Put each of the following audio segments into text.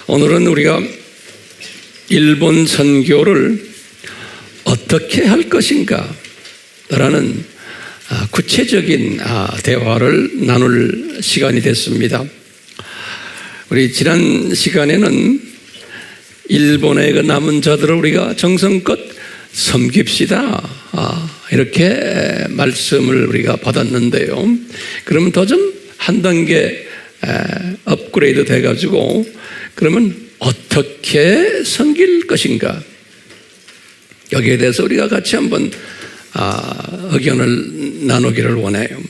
오늘은 우리가 일본 선교를 어떻게 할 것인가 라는 구체적인 대화를 나눌 시간이 됐습니다. 우리 지난 시간에는 일본의 그 남은 자들을 우리가 정성껏 섬깁시다 이렇게 말씀을 우리가 받았는데요. 그러면 더 좀 한 단계 업그레이드 돼가지고 그러면 어떻게 섬길 것인가, 여기에 대해서 우리가 같이 한번 의견을 나누기를 원해요.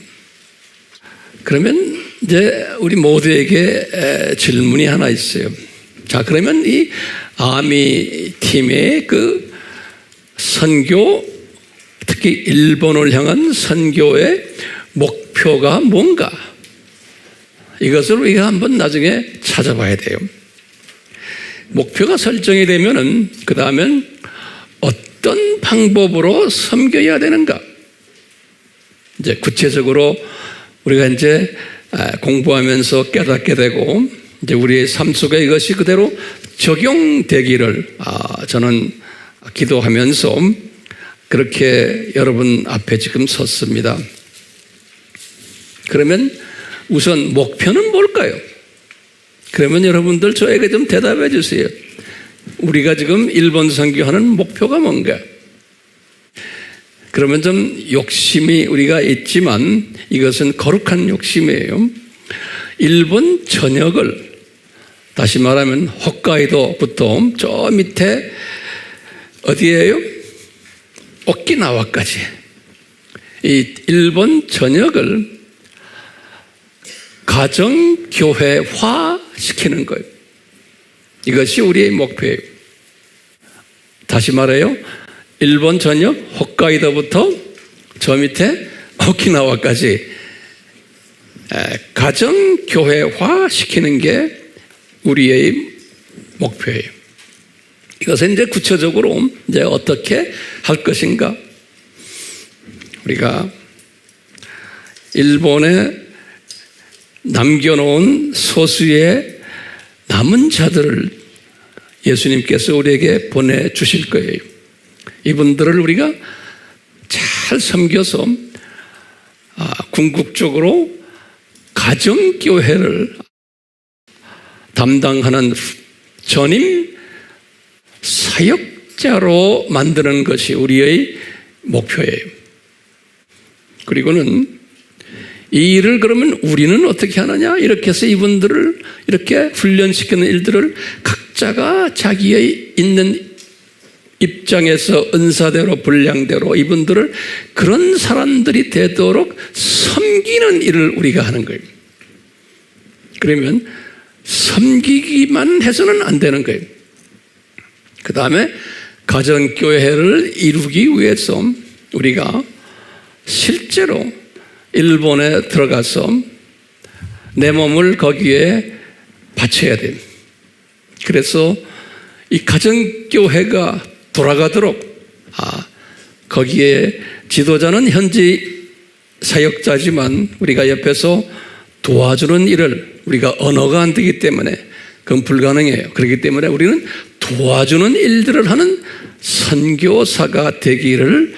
그러면 이제 우리 모두에게 질문이 하나 있어요. 자, 그러면 이 아미 팀의 그 선교, 특히 일본을 향한 선교의 목표가 뭔가, 이것을 우리가 한번 나중에 찾아봐야 돼요. 목표가 설정이 되면은 그 다음엔 어떤 방법으로 섬겨야 되는가, 이제 구체적으로 우리가 이제 공부하면서 깨닫게 되고 이제 우리의 삶 속에 이것이 그대로 적용되기를 저는 기도하면서 그렇게 여러분 앞에 지금 섰습니다. 그러면 우선 목표는 뭘까요? 그러면 여러분들 저에게 좀 대답해 주세요. 우리가 지금 일본 선교하는 목표가 뭔가? 그러면 좀 욕심이 우리가 있지만 이것은 거룩한 욕심이에요. 일본 전역을, 다시 말하면 홋카이도부터 저 밑에 어디예요? 오키나와까지 이 일본 전역을 가정교회화 시키는 거예요. 이것이 우리의 목표예요. 다시 말해요. 일본 전역 홋카이도부터 저 밑에 오키나와까지 가정교회화 시키는 게 우리의 목표예요. 이것은 이제 구체적으로 이제 어떻게 할 것인가? 우리가 일본에 남겨놓은 소수의 남은 자들을 예수님께서 우리에게 보내주실 거예요. 이분들을 우리가 잘 섬겨서 궁극적으로 가정교회를 담당하는 전임 사역자로 만드는 것이 우리의 목표예요. 그리고는 이 일을 그러면 우리는 어떻게 하느냐? 이렇게 해서 이분들을 이렇게 훈련시키는 일들을 각자가 자기의 있는 입장에서 은사대로 분량대로 이분들을 그런 사람들이 되도록 섬기는 일을 우리가 하는 거예요. 그러면 섬기기만 해서는 안 되는 거예요. 그 다음에 가정교회를 이루기 위해서 우리가 실제로 일본에 들어가서 내 몸을 거기에 바쳐야 돼요. 그래서 이 가정교회가 돌아가도록 거기에 지도자는 현지 사역자지만 우리가 옆에서 도와주는 일을, 우리가 언어가 안 되기 때문에 그건 불가능해요. 그렇기 때문에 우리는 도와주는 일들을 하는 선교사가 되기를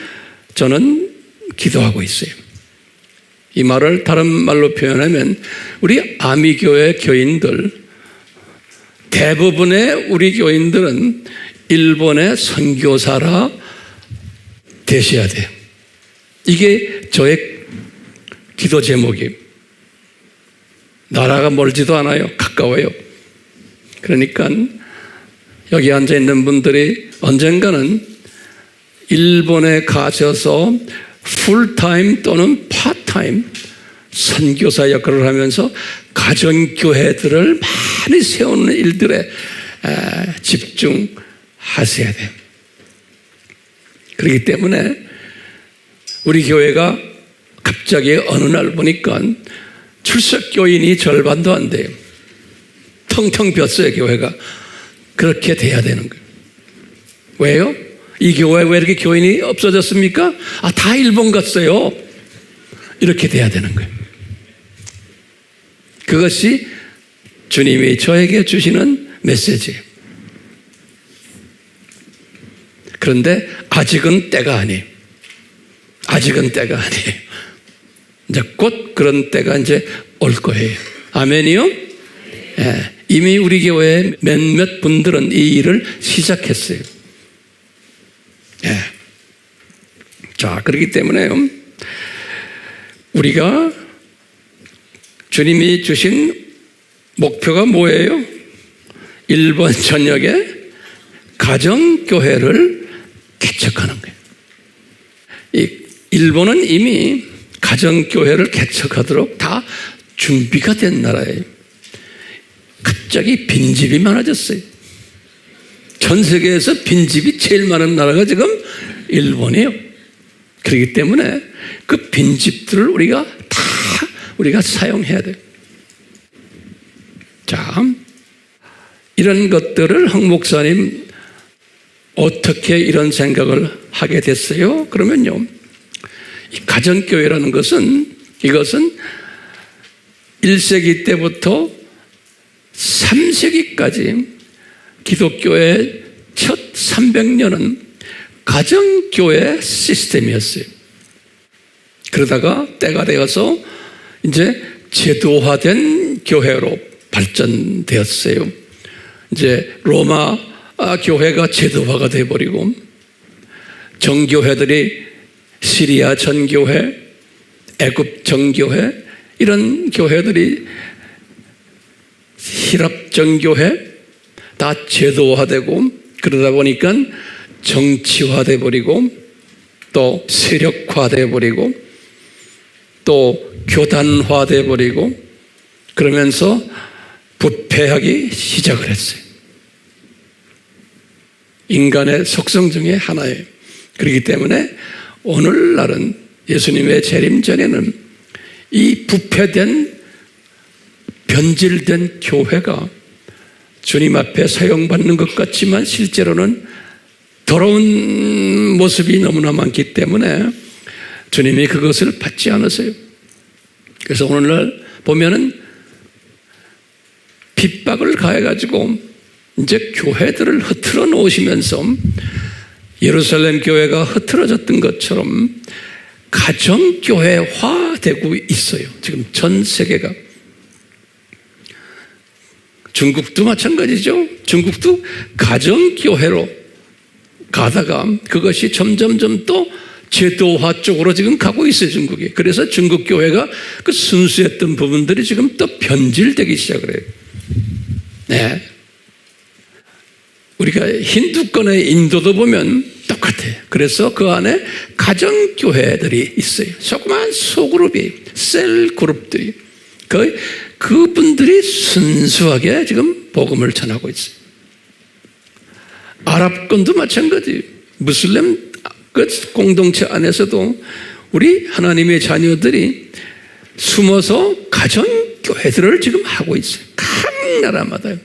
저는 기도하고 있어요. 이 말을 다른 말로 표현하면 우리 아미교회 교인들, 대부분의 우리 교인들은 일본의 선교사라 되셔야 돼요. 이게 저의 기도 제목이에요. 나라가 멀지도 않아요. 가까워요. 그러니까 여기 앉아있는 분들이 언젠가는 일본에 가셔서 풀타임 또는 파타임 선교사 역할을 하면서 가정교회들을 많이 세우는 일들에 집중하셔야 돼요. 그렇기 때문에 우리 교회가 갑자기 어느 날 보니까 출석교인이 절반도 안 돼요. 텅텅 비었어요, 교회가. 그렇게 돼야 되는 거예요. 왜요? 이 교회 왜 이렇게 교인이 없어졌습니까? 다 일본 갔어요. 이렇게 돼야 되는 거예요. 그것이 주님이 저에게 주시는 메시지예요. 그런데 아직은 때가 아니에요. 아직은 때가 아니에요. 이제 곧 그런 때가 이제 올 거예요. 아멘이요? 예, 이미 우리 교회 몇몇 분들은 이 일을 시작했어요. 예. 자, 그렇기 때문에 우리가 주님이 주신 목표가 뭐예요? 일본 전역에 가정교회를 개척하는 거예요. 이 일본은 이미 가정교회를 개척하도록 다 준비가 된 나라예요. 갑자기 빈집이 많아졌어요. 전 세계에서 빈집이 제일 많은 나라가 지금 일본이에요. 그렇기 때문에 그 빈집들을 우리가 사용해야 돼요. 자, 이런 것들을 황 목사님 어떻게 이런 생각을 하게 됐어요? 그러면요, 이 가정교회라는 이것은 1세기 때부터 3세기까지 기독교의 첫 300년은 가정교회 시스템이었어요. 그러다가 때가 되어서 이제 제도화된 교회로 발전되었어요. 이제 로마 교회가 제도화가 되어버리고 정교회들이 시리아 전교회, 애굽 정교회 이런 교회들이 히랍 정교회 다 제도화되고 그러다 보니까 정치화돼 버리고 또 세력화돼 버리고 또 교단화돼 버리고 그러면서 부패하기 시작을 했어요. 인간의 속성 중에 하나예요. 그렇기 때문에 오늘날은 예수님의 재림 전에는 이 부패된 변질된 교회가 주님 앞에 사용받는 것 같지만 실제로는 더러운 모습이 너무나 많기 때문에 주님이 그것을 받지 않으세요. 그래서 오늘날 보면은 핍박을 가해가지고 이제 교회들을 흐트러 놓으시면서 예루살렘 교회가 흐트러졌던 것처럼 가정교회화되고 있어요. 지금 전 세계가. 중국도 마찬가지죠. 중국도 가정교회로 가다가 그것이 점점점 또 제도화 쪽으로 지금 가고 있어요, 중국이. 그래서 중국 교회가 그 순수했던 부분들이 지금 또 변질되기 시작을 해요. 네. 우리가 힌두권의 인도도 보면 똑같아요. 그래서 그 안에 가정교회들이 있어요. 조그만 소그룹이, 셀 그룹들이. 그분들이 순수하게 지금 복음을 전하고 있어요. 아랍권도 마찬가지. 무슬림 그 공동체 안에서도 우리 하나님의 자녀들이 숨어서 가정교회들을 지금 하고 있어요. 각 나라마다요.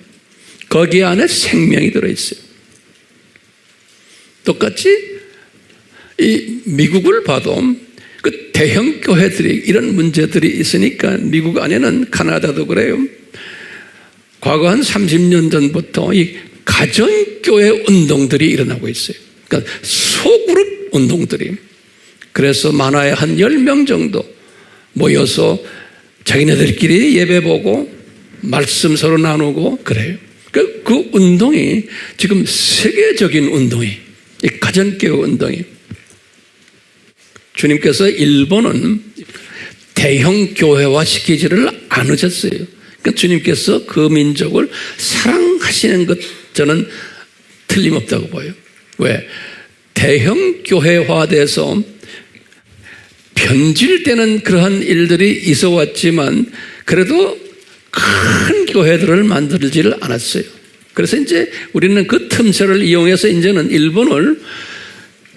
거기 안에 생명이 들어있어요. 똑같이 이 미국을 봐도 그 대형 교회들이 이런 문제들이 있으니까 미국 안에는 카나다도 그래요. 과거 한 30년 전부터 이 가정교회 운동들이 일어나고 있어요. 그러니까 소그룹 운동들이. 그래서 많아야 한 10명 정도 모여서 자기네들끼리 예배 보고 말씀 서로 나누고 그래요. 그 운동이 지금 세계적인 운동이, 이 가정교회 운동이. 주님께서 일본은 대형 교회화 시키지를 않으셨어요. 그러니까 주님께서 그 민족을 사랑하시는 것 저는 틀림없다고 봐요. 왜? 대형 교회화돼서 변질되는 그러한 일들이 있어 왔지만 그래도 큰 교회들을 만들지를 않았어요. 그래서 이제 우리는 그 틈새를 이용해서 이제는 일본을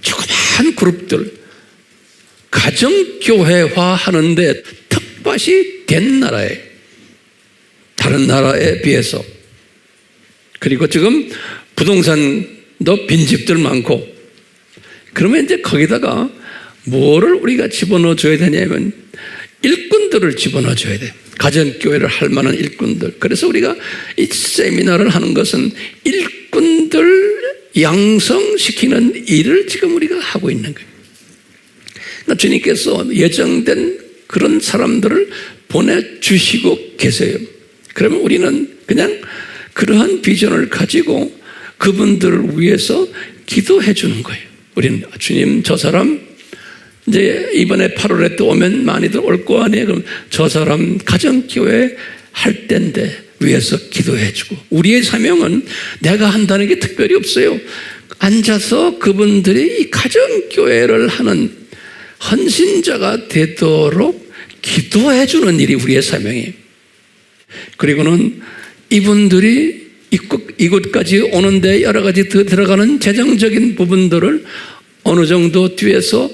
조그만 그룹들 가정교회화 하는데 텃밭이 된 나라예요. 다른 나라에 비해서. 그리고 지금 부동산도 빈집들 많고 그러면 이제 거기다가 뭐를 우리가 집어넣어 줘야 되냐면 일꾼들을 집어넣어줘야 돼. 가정교회를 할 만한 일꾼들. 그래서 우리가 이 세미나를 하는 것은 일꾼들 양성시키는 일을 지금 우리가 하고 있는 거예요. 그러니까 주님께서 예정된 그런 사람들을 보내주시고 계세요. 그러면 우리는 그냥 그러한 비전을 가지고 그분들을 위해서 기도해 주는 거예요. 우리는 주님 저 사람 이제 이번에 8월에 또 오면 많이들 올 거 아니에요. 그럼 저 사람 가정교회 할 때인데 위해서 기도해 주고, 우리의 사명은 내가 한다는 게 특별히 없어요. 앉아서 그분들이 이 가정교회를 하는 헌신자가 되도록 기도해 주는 일이 우리의 사명이에요. 그리고는 이분들이 이곳까지 오는데 여러 가지 들어가는 재정적인 부분들을 어느 정도 뒤에서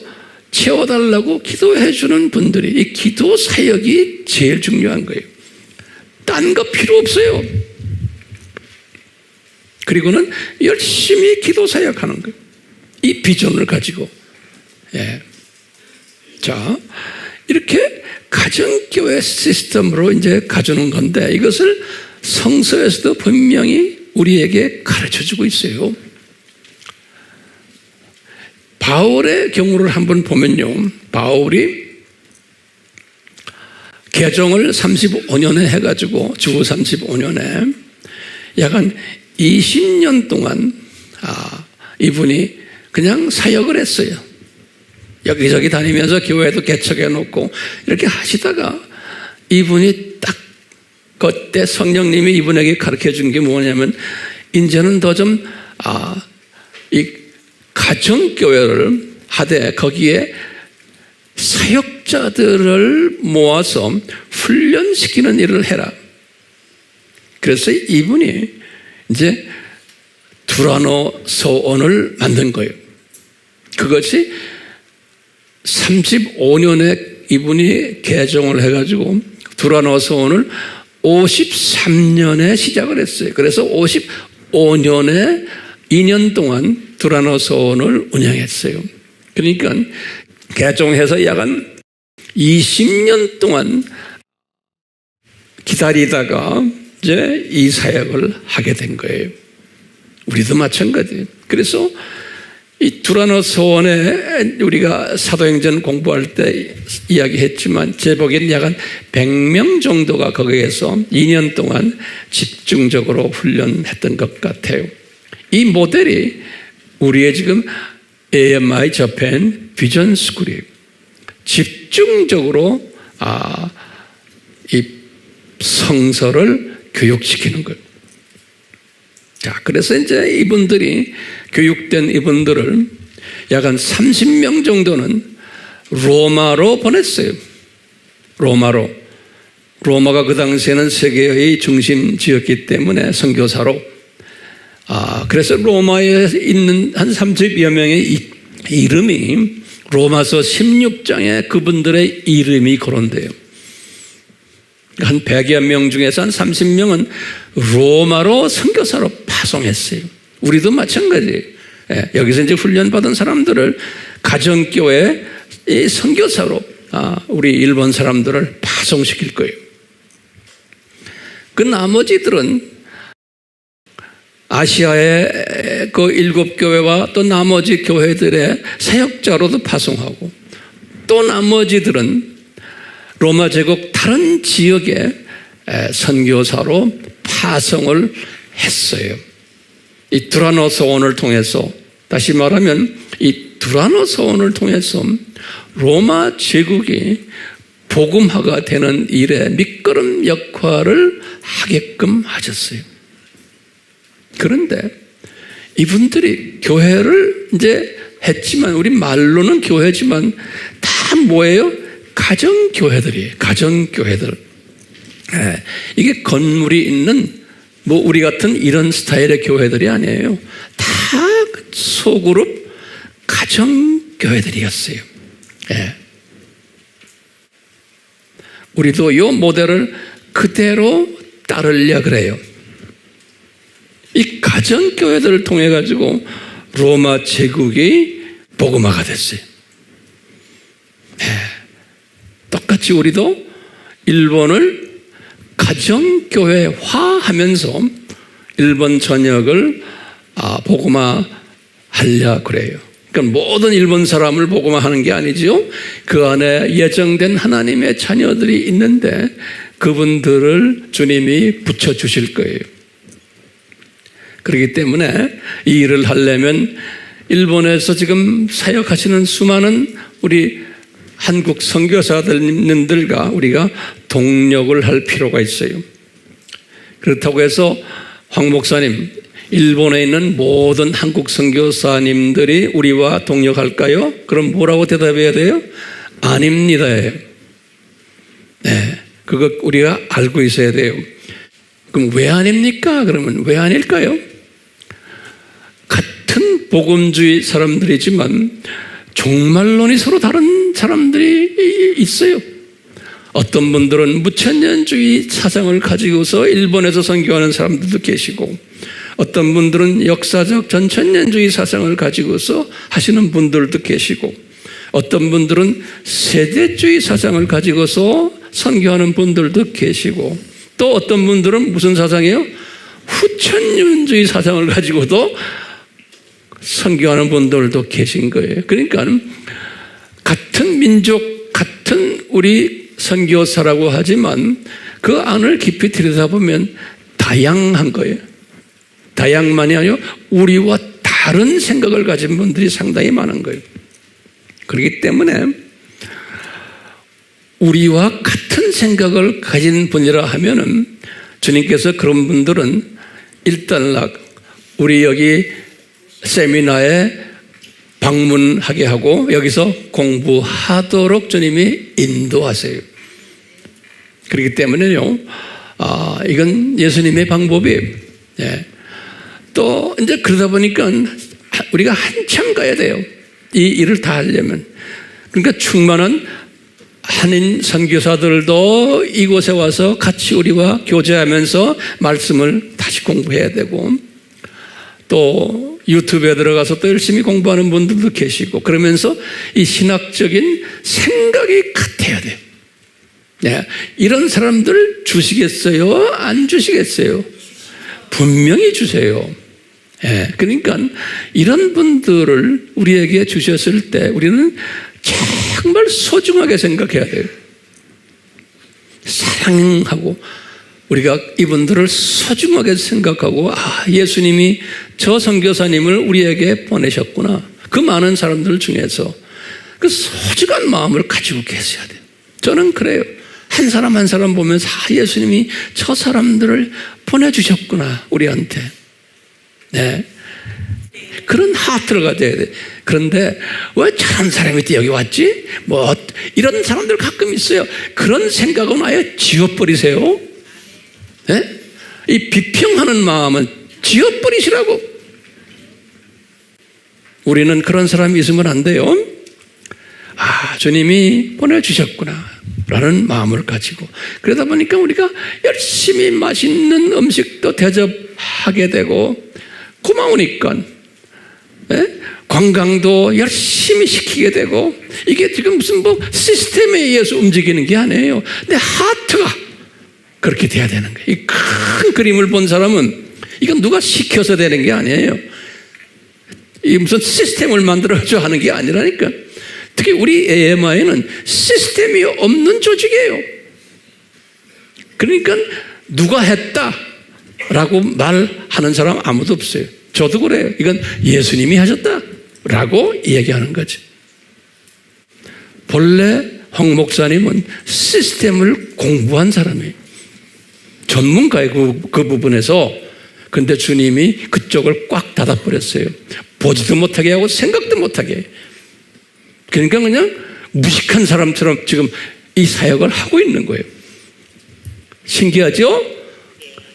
채워달라고 기도해 주는 분들이, 이 기도 사역이 제일 중요한 거예요. 딴 거 필요 없어요. 그리고는 열심히 기도 사역하는 거예요. 이 비전을 가지고. 예. 자, 이렇게 가정교회 시스템으로 이제 가주는 건데, 이것을 성서에서도 분명히 우리에게 가르쳐 주고 있어요. 바울의 경우를 한번 보면요, 바울이 개종을 35년에 해가지고 주 35년에 약 한 20년 동안 이분이 그냥 사역을 했어요. 여기저기 다니면서 교회도 개척해 놓고 이렇게 하시다가 이분이 딱 그때 성령님이 이분에게 가르쳐 준 게 뭐냐면, 이제는 더 좀 이 가정교회를 하되 거기에 사역자들을 모아서 훈련시키는 일을 해라. 그래서 이분이 이제 두라노 서원을 만든 거예요. 그것이 35년에 이분이 개종을 해가지고 두라노 서원을 53년에 시작을 했어요. 그래서 55년에 2년 동안 두라노 서원을 운영했어요. 그러니까 개종해서 약 한 20년 동안 기다리다가 이제 이 사역을 하게 된 거예요. 우리도 마찬가지예요. 그래서 이 두라노 서원에 우리가 사도행전 공부할 때 이야기했지만 제 보기에는 약 한 100명 정도가 거기에서 2년 동안 집중적으로 훈련했던 것 같아요. 이 모델이 우리의 지금 AMI 저펜 비전 스쿨이에요. 집중적으로 이 성서를 교육시키는 거예요. 자, 그래서 이제 이분들이 교육된 이분들을 약 한 30명 정도는 로마로 보냈어요. 로마가 그 당시에는 세계의 중심지였기 때문에 선교사로. 그래서 로마에 있는 한 30여 명의 이름이 로마서 16장에 그분들의 이름이 거론돼요. 한 100여 명 중에서 한 30명은 로마로 선교사로 파송했어요. 우리도 마찬가지예요. 여기서 이제 훈련받은 사람들을 가정교회 선교사로 우리 일본 사람들을 파송시킬 거예요. 그 나머지들은 아시아의 그 7교회와 또 나머지 교회들의 사역자로도 파송하고, 또 나머지들은 로마 제국 다른 지역의 선교사로 파송을 했어요. 이 두라노 서원을 통해서, 다시 말하면 이 두라노 서원을 통해서 로마 제국이 복음화가 되는 일에 밑거름 역할을 하게끔 하셨어요. 그런데 이분들이 교회를 이제 했지만, 우리 말로는 교회지만 다 뭐예요? 가정교회들이에요. 가정교회들. 이게 건물이 있는 뭐 우리 같은 이런 스타일의 교회들이 아니에요. 다 소그룹 가정교회들이었어요. 우리도 이 모델을 그대로 따르려 그래요. 이 가정교회들을 통해 가지고 로마 제국이 복음화가 됐어요. 똑같이 같이 우리도 일본을 가정교회화하면서 일본 전역을 복음화 하려 그래요. 그러니까 모든 일본 사람을 복음화하는 게 아니죠. 그 안에 예정된 하나님의 자녀들이 있는데 그분들을 주님이 붙여주실 거예요. 그렇기 때문에 이 일을 하려면 일본에서 지금 사역하시는 수많은 우리 한국 선교사들과 우리가 동력을 할 필요가 있어요. 그렇다고 해서 황 목사님, 일본에 있는 모든 한국 선교사님들이 우리와 동력할까요? 그럼 뭐라고 대답해야 돼요? 아닙니다. 네, 그거 우리가 알고 있어야 돼요. 그럼 왜 아닙니까? 그러면 왜 아닐까요? 같은 복음주의 사람들이지만 종말론이 서로 다른 사람들이 있어요. 어떤 분들은 무천년주의 사상을 가지고서 일본에서 선교하는 사람들도 계시고, 어떤 분들은 역사적 전천년주의 사상을 가지고서 하시는 분들도 계시고, 어떤 분들은 세대주의 사상을 가지고서 선교하는 분들도 계시고, 또 어떤 분들은 무슨 사상이에요? 후천년주의 사상을 가지고도 선교하는 분들도 계신 거예요. 그러니까 같은 민족, 같은 우리 선교사라고 하지만 그 안을 깊이 들여다보면 다양한 거예요. 다양만이 아니라 우리와 다른 생각을 가진 분들이 상당히 많은 거예요. 그렇기 때문에 우리와 같은 생각을 가진 분이라 하면은 주님께서 그런 분들은 일단락 우리 여기 세미나에 방문하게 하고 여기서 공부하도록 주님이 인도하세요. 그렇기 때문에요, 이건 예수님의 방법이에요. 예. 또 이제 그러다 보니까 우리가 한참 가야 돼요. 이 일을 다 하려면. 그러니까 충만한 한인 선교사들도 이곳에 와서 같이 우리와 교제하면서 말씀을 다시 공부해야 되고, 또 유튜브에 들어가서 또 열심히 공부하는 분들도 계시고, 그러면서 이 신학적인 생각이 같아야 돼요. 네. 이런 사람들 주시겠어요? 안 주시겠어요? 분명히 주세요. 네. 그러니까 이런 분들을 우리에게 주셨을 때 우리는 정말 소중하게 생각해야 돼요. 사랑하고 우리가 이분들을 소중하게 생각하고, 예수님이 저 선교사님을 우리에게 보내셨구나. 그 많은 사람들 중에서 그 소중한 마음을 가지고 계셔야 돼요. 저는 그래요. 한 사람 한 사람 보면서 예수님이 저 사람들을 보내주셨구나 우리한테. 네. 그런 하트를 가져야 돼. 그런데 왜 저런 사람이 또 여기 왔지? 뭐 이런 사람들 가끔 있어요. 그런 생각은 아예 지워버리세요. 네? 이 비평하는 마음은 지워버리시라고. 우리는 그런 사람이 있으면 안 돼요. 주님이 보내주셨구나 라는 마음을 가지고, 그러다 보니까 우리가 열심히 맛있는 음식도 대접하게 되고, 고마우니까 관광도 열심히 시키게 되고, 이게 지금 무슨 뭐 시스템에 의해서 움직이는 게 아니에요. 내 하트가 그렇게 돼야 되는 거예요. 이 큰 그림을 본 사람은 이건 누가 시켜서 되는 게 아니에요. 이 무슨 시스템을 만들어줘 하는 게 아니라니까. 특히 우리 AMI는 시스템이 없는 조직이에요. 그러니까 누가 했다라고 말하는 사람 아무도 없어요. 저도 그래요. 이건 예수님이 하셨다라고 얘기하는 거죠. 본래 황 목사님은 시스템을 공부한 사람이에요. 전문가예요, 그 부분에서. 근데 주님이 그쪽을 꽉 닫아버렸어요. 보지도 못하게 하고 생각도 못하게 해요. 그러니까 그냥 무식한 사람처럼 지금 이 사역을 하고 있는 거예요. 신기하죠?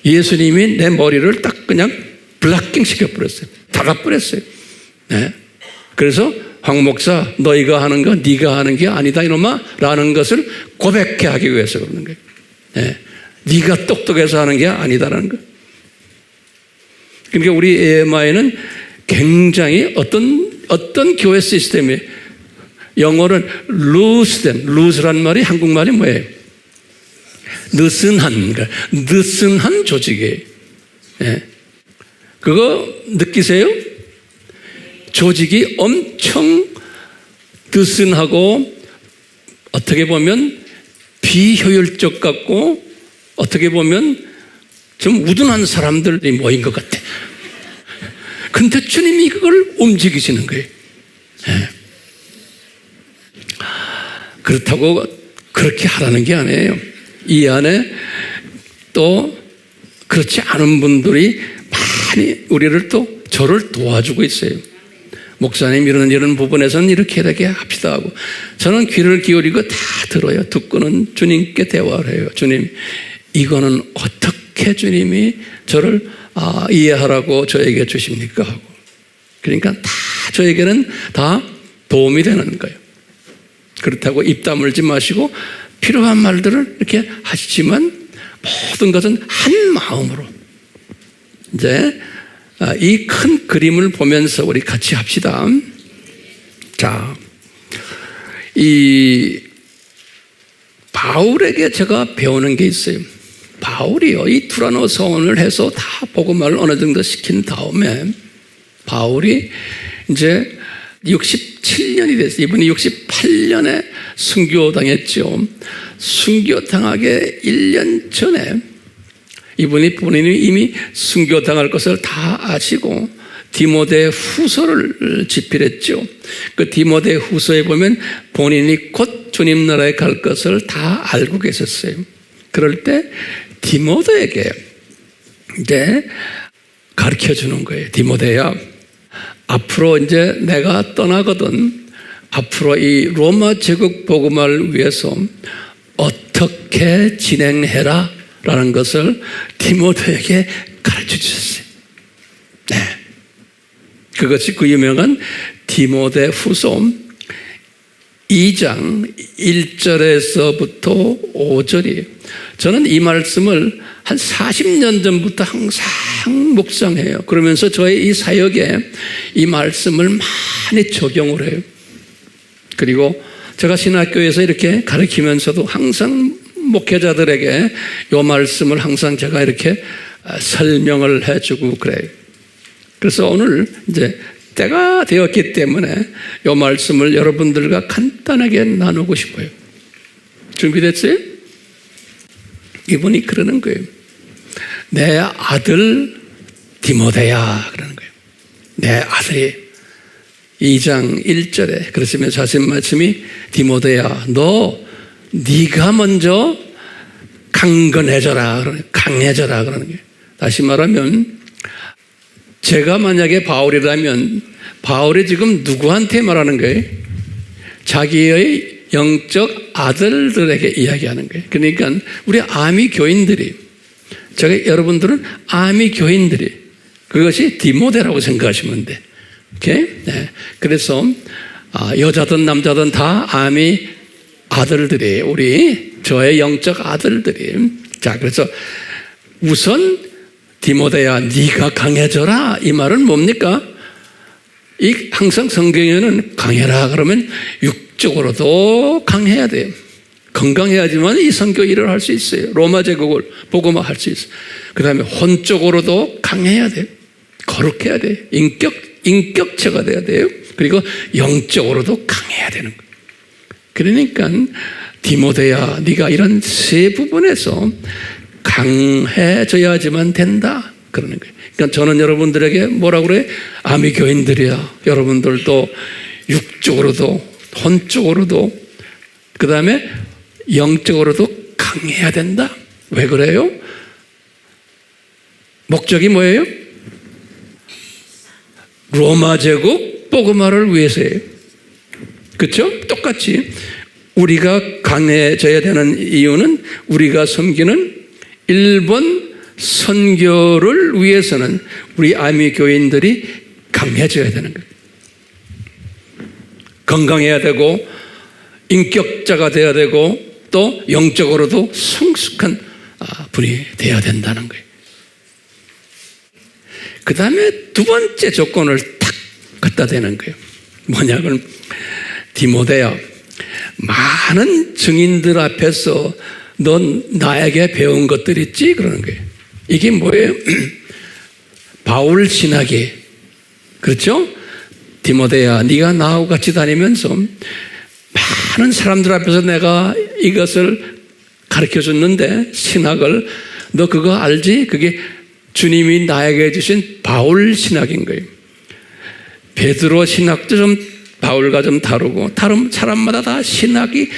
예수님이 내 머리를 딱 그냥 블락킹 시켜버렸어요. 닫아버렸어요. 네. 그래서 황 목사, 너희가 하는 거 네가 하는 게 아니다 이놈아 라는 것을 고백해 하기 위해서 그러는 거예요. 네. 네가 똑똑해서 하는 게 아니다라는 거. 그러니까 우리 AMI는 굉장히 어떤 교회 시스템이 영어는 lose them. lose란 말이 한국말이 뭐예요? 느슨한 조직이에요. 예. 그거 느끼세요? 조직이 엄청 느슨하고 어떻게 보면 비효율적 같고 어떻게 보면 좀 우둔한 사람들이 모인 것 같아. 근데 주님이 그걸 움직이시는 거예요. 예. 그렇다고 그렇게 하라는 게 아니에요. 이 안에 또 그렇지 않은 분들이 많이 우리를 또 저를 도와주고 있어요. 목사님 이런 부분에서는 이렇게 합시다 하고 저는 귀를 기울이고 다 들어요. 듣고는 주님께 대화를 해요. 주님 이거는 어떻게 주님이 저를 이해하라고 저에게 주십니까 하고 그러니까 다 저에게는 다 도움이 되는 거예요. 그렇다고 입 다물지 마시고 필요한 말들을 이렇게 하시지만 모든 것은 한 마음으로 이제 이 큰 그림을 보면서 우리 같이 합시다. 자, 이 바울에게 제가 배우는 게 있어요. 바울이요, 이 투라노 서원을 해서 다 복음화를 어느 정도 시킨 다음에 바울이 이제 67년이 됐어요. 이분이 68년에 순교당했죠. 순교당하기 1년 전에 이분이 본인이 이미 순교당할 것을 다 아시고 디모데 후서를 집필했죠. 그 디모데 후서에 보면 본인이 곧 주님 나라에 갈 것을 다 알고 계셨어요. 그럴 때 디모데에게 이제 가르쳐 주는 거예요. 디모데야, 앞으로 이제 내가 떠나거든 앞으로 이 로마 제국 복음화를 위해서 어떻게 진행해라 라는 것을 디모데에게 가르쳐 주셨어요. 네. 그것이 그 유명한 디모데 후서 2장 1절에서부터 5절이에요. 저는 이 말씀을 한 40년 전부터 항상 묵상해요. 그러면서 저의 이 사역에 이 말씀을 많이 적용을 해요. 그리고 제가 신학교에서 이렇게 가르치면서도 항상 목회자들에게 이 말씀을 항상 제가 이렇게 설명을 해주고 그래요. 그래서 오늘 이제 때가 되었기 때문에 이 말씀을 여러분들과 간단하게 나누고 싶어요. 준비됐어요? 이분이 그러는 거예요. 내 아들 디모데야 그러는 거예요. 내 아들이 2장 1절에 그러시면서 하신 말씀이 디모데야 네가 먼저 강건해져라, 강해져라 그러는 거예요. 다시 말하면 제가 만약에 바울이라면 바울이 지금 누구한테 말하는 거예요? 자기의 영적 아들들에게 이야기하는 거예요. 그러니까 우리 아미 교인들이 여러분들은 아미 교인들이 그것이 디모데라고 생각하시면 돼. 오케이? 네. 그래서 여자든 남자든 다 아미 아들들이 저의 영적 아들들이 자 그래서 우선 디모데야 네가 강해져라 이 말은 뭡니까? 항상 성경에는 강해라 그러면 육적으로도 강해야 돼요. 건강해야지만 이 선교 일을 할 수 있어요. 로마 제국을 복음화할 수 있어요. 그 다음에 혼적으로도 강해야 돼요. 거룩해야 돼요. 인격체가 돼야 돼요. 그리고 영적으로도 강해야 되는 거예요. 그러니까 디모데야 네가 이런 세 부분에서 강해져야지만 된다 그러는 거예요. 그러니까 저는 여러분들에게 뭐라고 그래? 아미 교인들이야. 여러분들도 육적으로도 혼적으로도 그 다음에 영적으로도 강해야 된다. 왜 그래요? 목적이 뭐예요? 로마 제국 복음화를 위해서예요. 그렇죠? 똑같이 우리가 강해져야 되는 이유는 우리가 섬기는 일본 선교를 위해서는 우리 아미 교인들이 강해져야 되는 거예요. 건강해야 되고 인격자가 돼야 되고 또 영적으로도 성숙한 분이 돼야 된다는 거예요. 그 다음에 두 번째 조건을 탁 갖다 대는 거예요. 뭐냐면 디모데야, 많은 증인들 앞에서 넌 나에게 배운 것들 있지? 그러는 거예요. 이게 뭐예요? 바울 신학이, 그렇죠? 디모데야, 네가 나하고 같이 다니면서 많은 사람들 앞에서 내가 이것을 가르쳐줬는데, 신학을, 너 그거 알지? 그게 주님이 나에게 주신 바울 신학인 거예요. 베드로 신학도 좀 바울과 좀 다르고, 다른 사람마다 다 신학의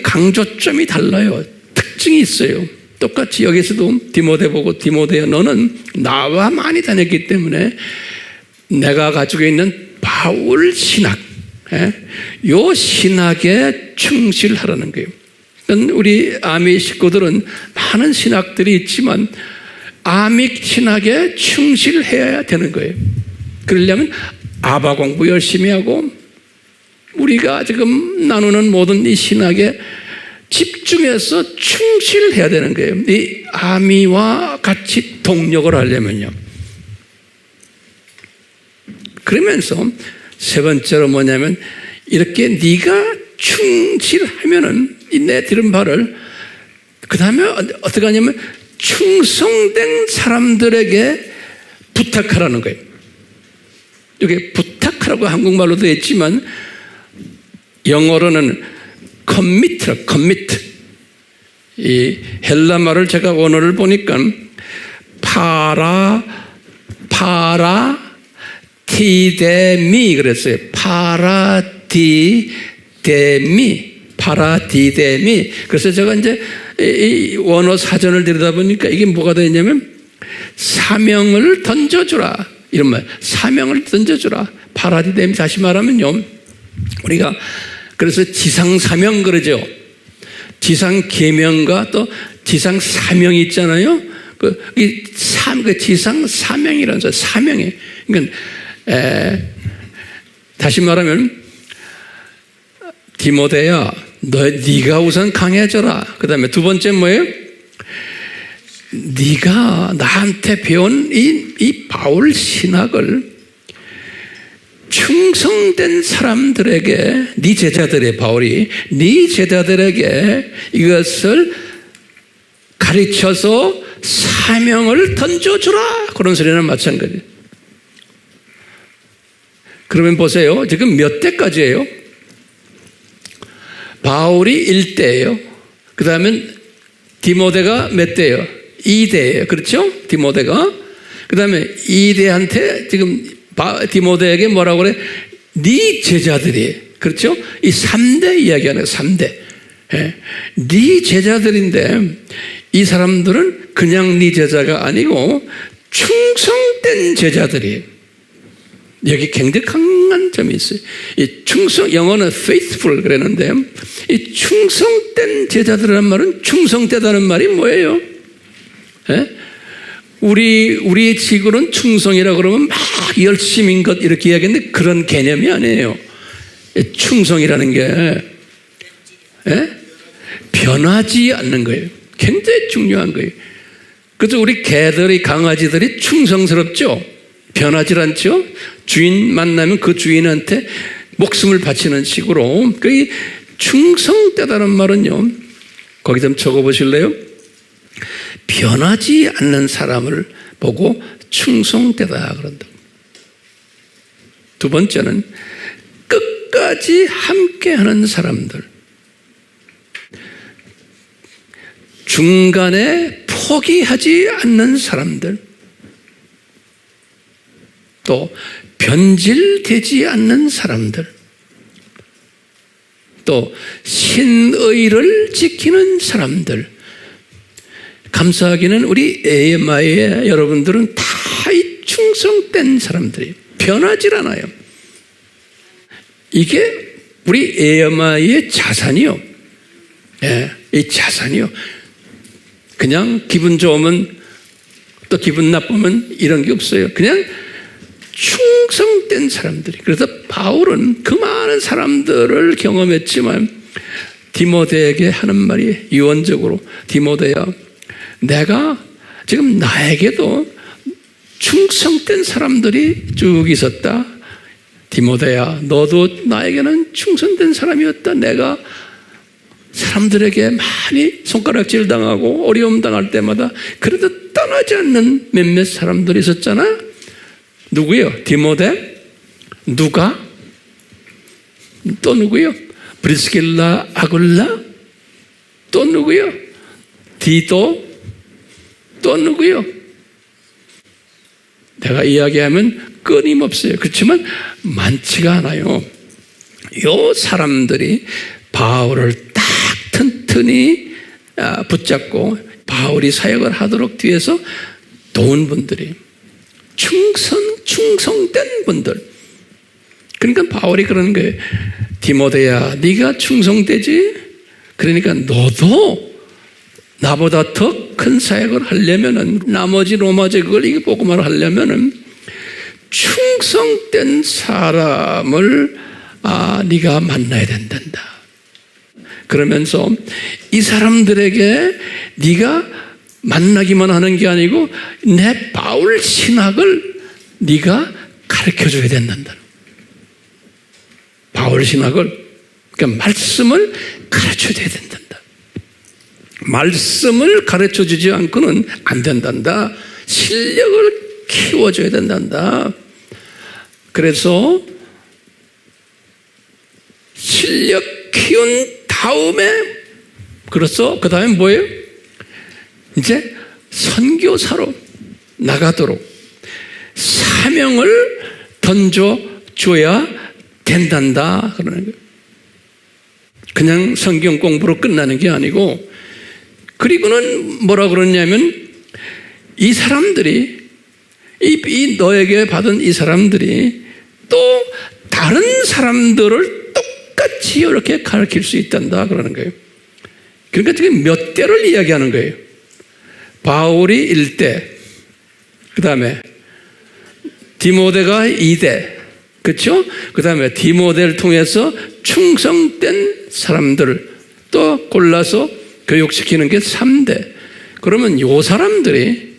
강조점이 달라요. 특징이 있어요. 똑같이 여기서도 디모데 보고, 디모데야, 너는 나와 많이 다녔기 때문에 내가 가지고 있는 바울 신학, 요 신학에 충실하라는 거예요. 우리 아미 식구들은 많은 신학들이 있지만 아믹 신학에 충실해야 되는 거예요. 그러려면 아바 공부 열심히 하고 우리가 지금 나누는 모든 이 신학에 집중해서 충실해야 되는 거예요. 이 아미와 같이 동력을 하려면요. 그러면서 세 번째로 뭐냐면, 이렇게 네가 충실하면은 내 들은 바를, 그 다음에 어떻게 하냐면 충성된 사람들에게 부탁하라는 거예요. 이게 부탁하라고 한국말로 되어 있지만 영어로는 commit. 이 헬라 말을 제가 원어를 보니까 파라디데미 그랬어요. 파라디데미. 그래서 제가 이제 이 원어 사전을 들여다보니까 이게 뭐가 되냐면 사명을 던져주라, 이런 말. 사명을 던져주라. 파라디데미, 다시 말하면요, 우리가 그래서 지상 사명 그러죠. 지상 계명과 또 지상 사명이 있잖아요. 그 지상 사명이라는 거, 사명이. 그러니까 다시 말하면 디모데야, 네가 우선 강해져라. 그 다음에 두 번째 뭐예요? 네가 나한테 배운 이 바울 신학을 충성된 사람들에게, 네 제자들의, 바울이 네 제자들에게 이것을 가르쳐서 사명을 던져주라. 그런 소리는 마찬가지예요. 그러면 보세요. 지금 몇 대까지예요? 바울이 1대예요. 그 다음에 디모데가 몇 대예요? 2대예요. 그렇죠? 디모데가. 그 다음에 2대한테 지금 디모데에게 뭐라고 그래? 네 제자들이. 그렇죠? 이 3대 이야기하는 거예요. 3대. 네 제자들인데 이 사람들은 그냥 네 제자가 아니고 충성된 제자들이에요. 여기 굉장히 강한 점이 있어요. 이 충성, 영어는 faithful 그랬는데, 이 충성된 제자들이라는 말은, 충성되다는 말이 뭐예요? 우리 지구는 충성이라 그러면 막 열심인 것 이렇게 이야기하는데 그런 개념이 아니에요. 충성이라는 게 변하지 않는 거예요. 굉장히 중요한 거예요. 그래서 우리 개들이, 강아지들이 충성스럽죠? 변하지 않죠? 주인 만나면 그 주인한테 목숨을 바치는 식으로. 그 충성되다는 말은요, 거기 좀 적어보실래요? 변하지 않는 사람을 보고 충성되다 그런다. 두 번째는 끝까지 함께하는 사람들, 중간에 포기하지 않는 사람들, 또 변질되지 않는 사람들, 또 신의를 지키는 사람들. 감사하기는 우리 AMI의 여러분들은 다 이 충성된 사람들이 변하질 않아요. 이게 우리 AMI의 자산이요. 이 자산이요. 그냥 기분 좋으면 또 기분 나쁘면 이런 게 없어요. 그냥 충성된 사람들이. 그래서 바울은 그 많은 사람들을 경험했지만 디모데에게 하는 말이 유언적으로, 디모데야, 내가 지금 나에게도 충성된 사람들이 쭉 있었다. 디모데야, 너도 나에게는 충성된 사람이었다. 내가 사람들에게 많이 손가락질 당하고 어려움 당할 때마다 그래도 떠나지 않는 몇몇 사람들이 있었잖아. 누구요? 디모데? 누가? 또 누구요? 브리스길라, 아굴라? 또 누구요? 디도? 또 누구요? 내가 이야기하면 끊임없어요. 그렇지만 많지가 않아요. 요 사람들이 바울을 딱 튼튼히 붙잡고 바울이 사역을 하도록 뒤에서 도운 분들이 충성된 분들. 그러니까 바울이 그러는 거예요. 디모데야, 네가 충성되지? 그러니까 너도 나보다 더 큰 사역을 하려면은, 나머지 로마 제국을 이게 복음화를 하려면은 충성된 사람을 네가 만나야 된단다. 그러면서 이 사람들에게 네가 만나기만 하는 게 아니고 내 바울 신학을 네가 가르쳐줘야 된단다. 바울 신학을, 그러니까 말씀을 가르쳐줘야 된단다. 말씀을 가르쳐주지 않고는 안 된단다. 실력을 키워줘야 된단다. 그래서 실력 키운 다음에, 그래서 그 다음에 뭐예요? 이제 선교사로 나가도록 사명을 던져줘야 된단다. 그러는 거예요. 그냥 성경 공부로 끝나는 게 아니고, 그리고는 뭐라 그러냐면 이 사람들이, 이 너에게 받은 이 사람들이 또 다른 사람들을 똑같이 이렇게 가르칠 수 있단다 그러는 거예요. 그러니까 지금 몇 대를 이야기하는 거예요. 바울이 1대, 그 다음에 디모데가 2대, 그렇죠? 그 다음에 디모데를 통해서 충성된 사람들을 또 골라서 교육시키는 게 3대. 그러면 요 사람들이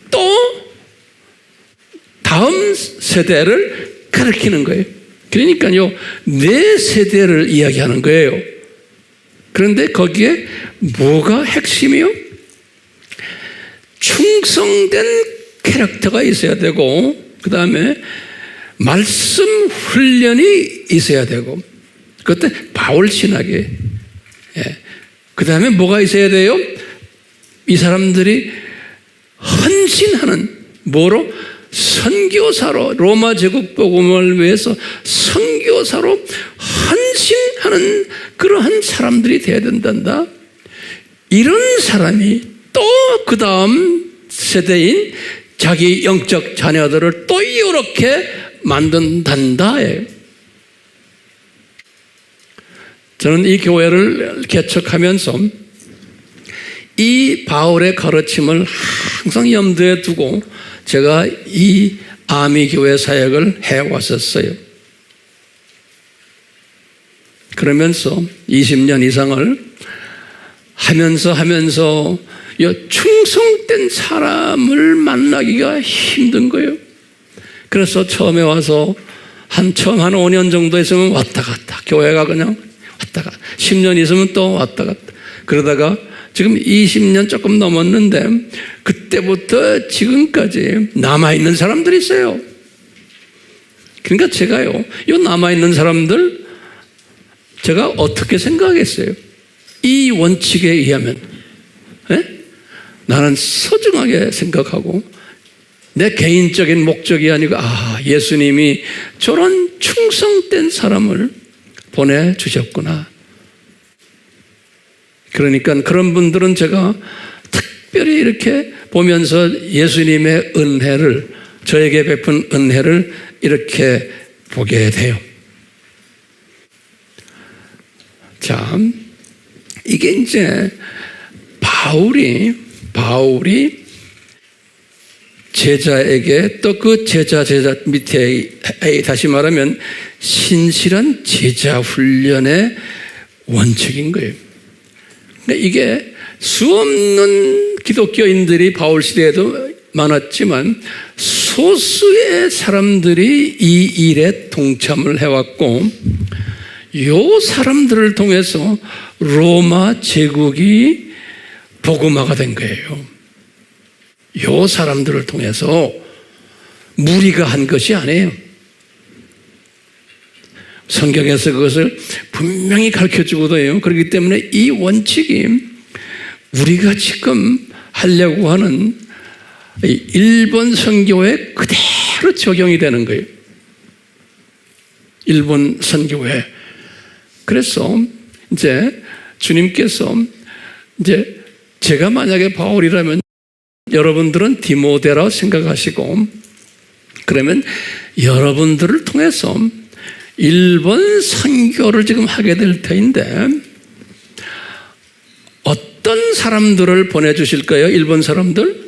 또 다음 세대를 가르치는 거예요. 그러니까요, 4세대를 이야기하는 거예요. 그런데 거기에 뭐가 핵심이요? 충성된 캐릭터가 있어야 되고, 그 다음에 말씀 훈련이 있어야 되고, 그때 바울 신학이에요. 그 다음에 뭐가 있어야 돼요? 이 사람들이 헌신하는, 뭐로? 선교사로, 로마 제국 복음을 위해서 선교사로 헌신하는 그러한 사람들이 돼야 된단다. 이런 사람이 또 그 다음 세대인 자기 영적 자녀들을 또 이렇게 만든단다. 저는 이 교회를 개척하면서 이 바울의 가르침을 항상 염두에 두고 제가 이 아미교회 사역을 해왔었어요. 그러면서 20년 이상을 하면서 충성된 사람을 만나기가 힘든 거예요. 그래서 처음에 와서 처음 한 5년 정도 있으면 왔다 갔다, 교회가 그냥 왔다 갔다, 10년 있으면 또 왔다 갔다. 그러다가 지금 20년 조금 넘었는데 그때부터 지금까지 남아있는 사람들이 있어요. 그러니까 제가요, 이 남아있는 사람들 제가 어떻게 생각했어요? 이 원칙에 의하면 나는 소중하게 생각하고, 내 개인적인 목적이 아니고 예수님이 저런 충성된 사람을 보내주셨구나. 그러니까 그런 분들은 제가 특별히 이렇게 보면서 예수님의 은혜를, 저에게 베푼 은혜를 이렇게 보게 돼요. 자, 이게 이제 바울이 제자에게 또 그 제자 밑에, 다시 말하면 신실한 제자 훈련의 원칙인 거예요. 그러니까 이게 수없는 기독교인들이 바울 시대에도 많았지만 소수의 사람들이 이 일에 동참을 해왔고, 이 사람들을 통해서 로마 제국이 복음화가 된 거예요. 이 사람들을 통해서 무리가 한 것이 아니에요. 성경에서 그것을 분명히 가르쳐주고도 해요. 그렇기 때문에 이 원칙이 우리가 지금 하려고 하는 일본 선교에 그대로 적용이 되는 거예요. 일본 선교회. 그래서 이제 주님께서 이제 제가 만약에 바울이라면 여러분들은 디모데라고 생각하시고, 그러면 여러분들을 통해서 일본 선교를 지금 하게 될 터인데 어떤 사람들을 보내주실 거예요? 일본 사람들?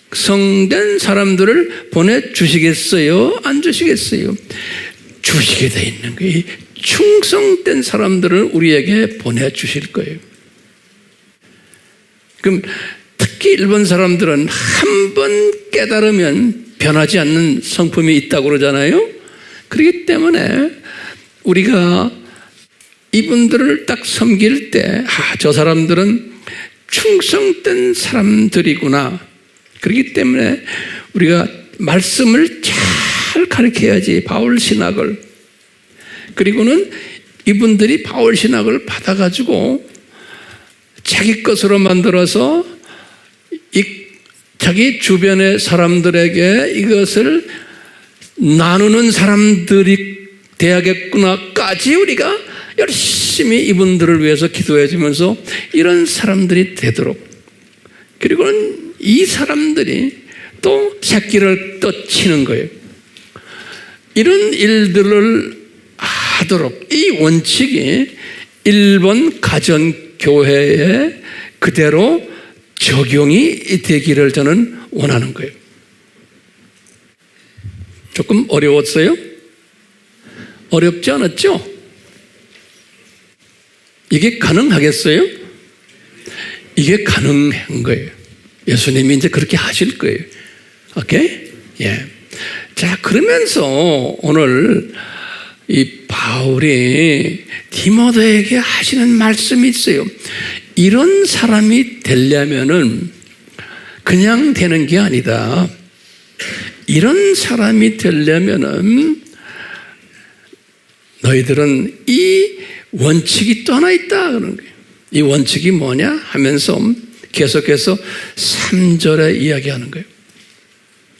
충성된 사람들을 보내주시겠어요? 안 주시겠어요? 주시게 돼 있는 거예요. 충성된 사람들을 우리에게 보내주실 거예요. 그럼 특히 일본 사람들은 한 번 깨달으면 변하지 않는 성품이 있다고 그러잖아요. 그렇기 때문에 우리가 이분들을 딱 섬길 때, 저 사람들은 충성된 사람들이구나. 그렇기 때문에 우리가 말씀을 잘 가르쳐야지, 바울 신학을. 그리고는 이분들이 바울 신학을 받아가지고 자기 것으로 만들어서 자기 주변의 사람들에게 이것을 나누는 사람들이 돼야겠구나까지 우리가 열심히 이분들을 위해서 기도해 주면서 이런 사람들이 되도록, 그리고는 이 사람들이 또 새끼를 또 치는 거예요. 이런 일들을 하도록 이 원칙이 일본 가정교회에 그대로 적용이 되기를 저는 원하는 거예요. 조금 어려웠어요? 어렵지 않았죠? 이게 가능하겠어요? 이게 가능한 거예요. 예수님이 이제 그렇게 하실 거예요. 오케이? 예. 자, 그러면서 오늘 이 바울이 디모데에게 하시는 말씀이 있어요. 이런 사람이 되려면은 그냥 되는 게 아니다. 이런 사람이 되려면은 너희들은 이 원칙이 또 하나 있다 그러는 거예요. 이 원칙이 뭐냐 하면서 계속해서 3절에 이야기하는 거예요.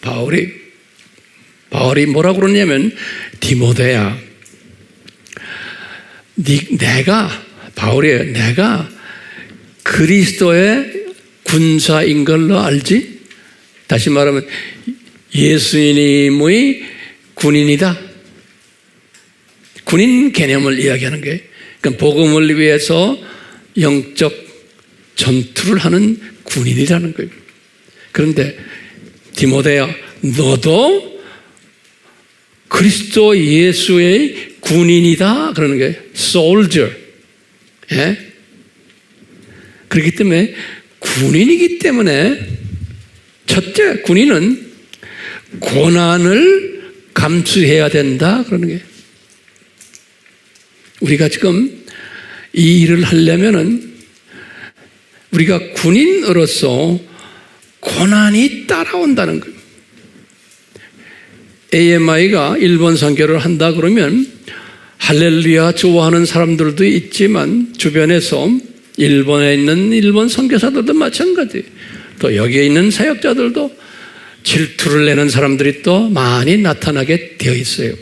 바울이 뭐라고 그러냐면, 디모데야, 내가 그리스도의 군사인 걸 너 알지? 다시 말하면 예수님의 군인이다. 군인 개념을 이야기하는 거예요. 그러니까 복음을 위해서 영적 전투를 하는 군인이라는 거예요. 그런데 디모데야, 너도 그리스도 예수의 군인이다 그러는 거예요. soldier. 예? 그렇기 때문에 군인이기 때문에 첫째, 군인은 고난을 감수해야 된다 그러는 거예요. 우리가 지금 이 일을 하려면은 우리가 군인으로서 고난이 따라온다는 거예요. AMI가 일본 선교를 한다 그러면 할렐루야 좋아하는 사람들도 있지만 주변에서 일본에 있는 일본 선교사들도 마찬가지, 또 여기에 있는 사역자들도 질투를 내는 사람들이 또 많이 나타나게 되어 있어요.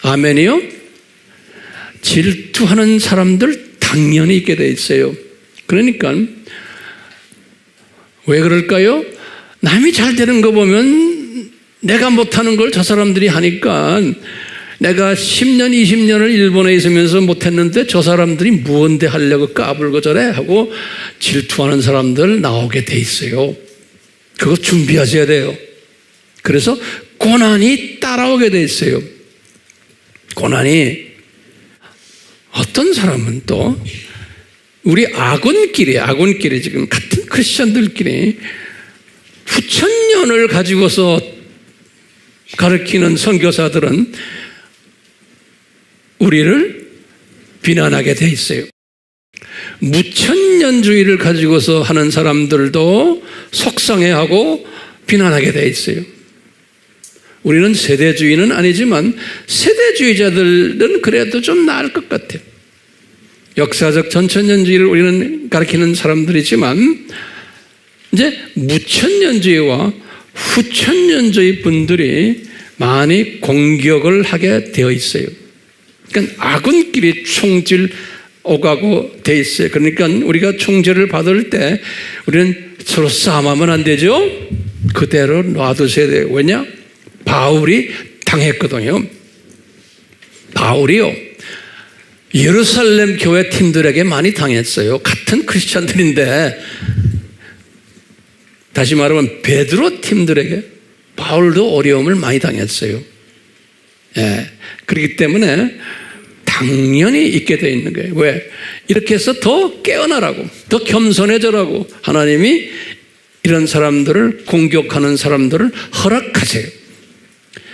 아멘이요? 질투하는 사람들 당연히 있게 되어 있어요. 그러니까 왜 그럴까요? 남이 잘 되는 거 보면 내가 못하는 걸 저 사람들이 하니까, 내가 10년, 20년을 일본에 있으면서 못했는데 저 사람들이 무언데 하려고 까불고 저래 하고 질투하는 사람들 나오게 돼 있어요. 그거 준비하셔야 돼요. 그래서 고난이 따라오게 돼 있어요. 고난이, 어떤 사람은 또 우리 아군끼리 지금 같은 크리스천들끼리 수천 년을 가지고서 가르치는 선교사들은 우리를 비난하게 돼 있어요. 무천년주의를 가지고서 하는 사람들도 속상해하고 비난하게 돼 있어요. 우리는 세대주의는 아니지만 세대주의자들은 그래도 좀 나을 것 같아요. 역사적 전천년주의를 우리는 가르치는 사람들이지만 이제 무천년주의와 후천년주의 분들이 많이 공격을 하게 되어 있어요. 그러니까 아군끼리 총질 오가고 돼 있어요. 그러니까 우리가 총질을 받을 때 우리는 서로 싸움하면 안 되죠. 그대로 놔두셔야 돼요. 왜냐? 바울이 당했거든요. 바울이요, 예루살렘 교회 팀들에게 많이 당했어요. 같은 크리스찬들인데, 다시 말하면 베드로 팀들에게 바울도 어려움을 많이 당했어요. 예, 그렇기 때문에 당연히 있게 되어 있는 거예요. 왜? 이렇게 해서 더 깨어나라고, 더 겸손해져라고 하나님이 이런 사람들을, 공격하는 사람들을 허락하세요.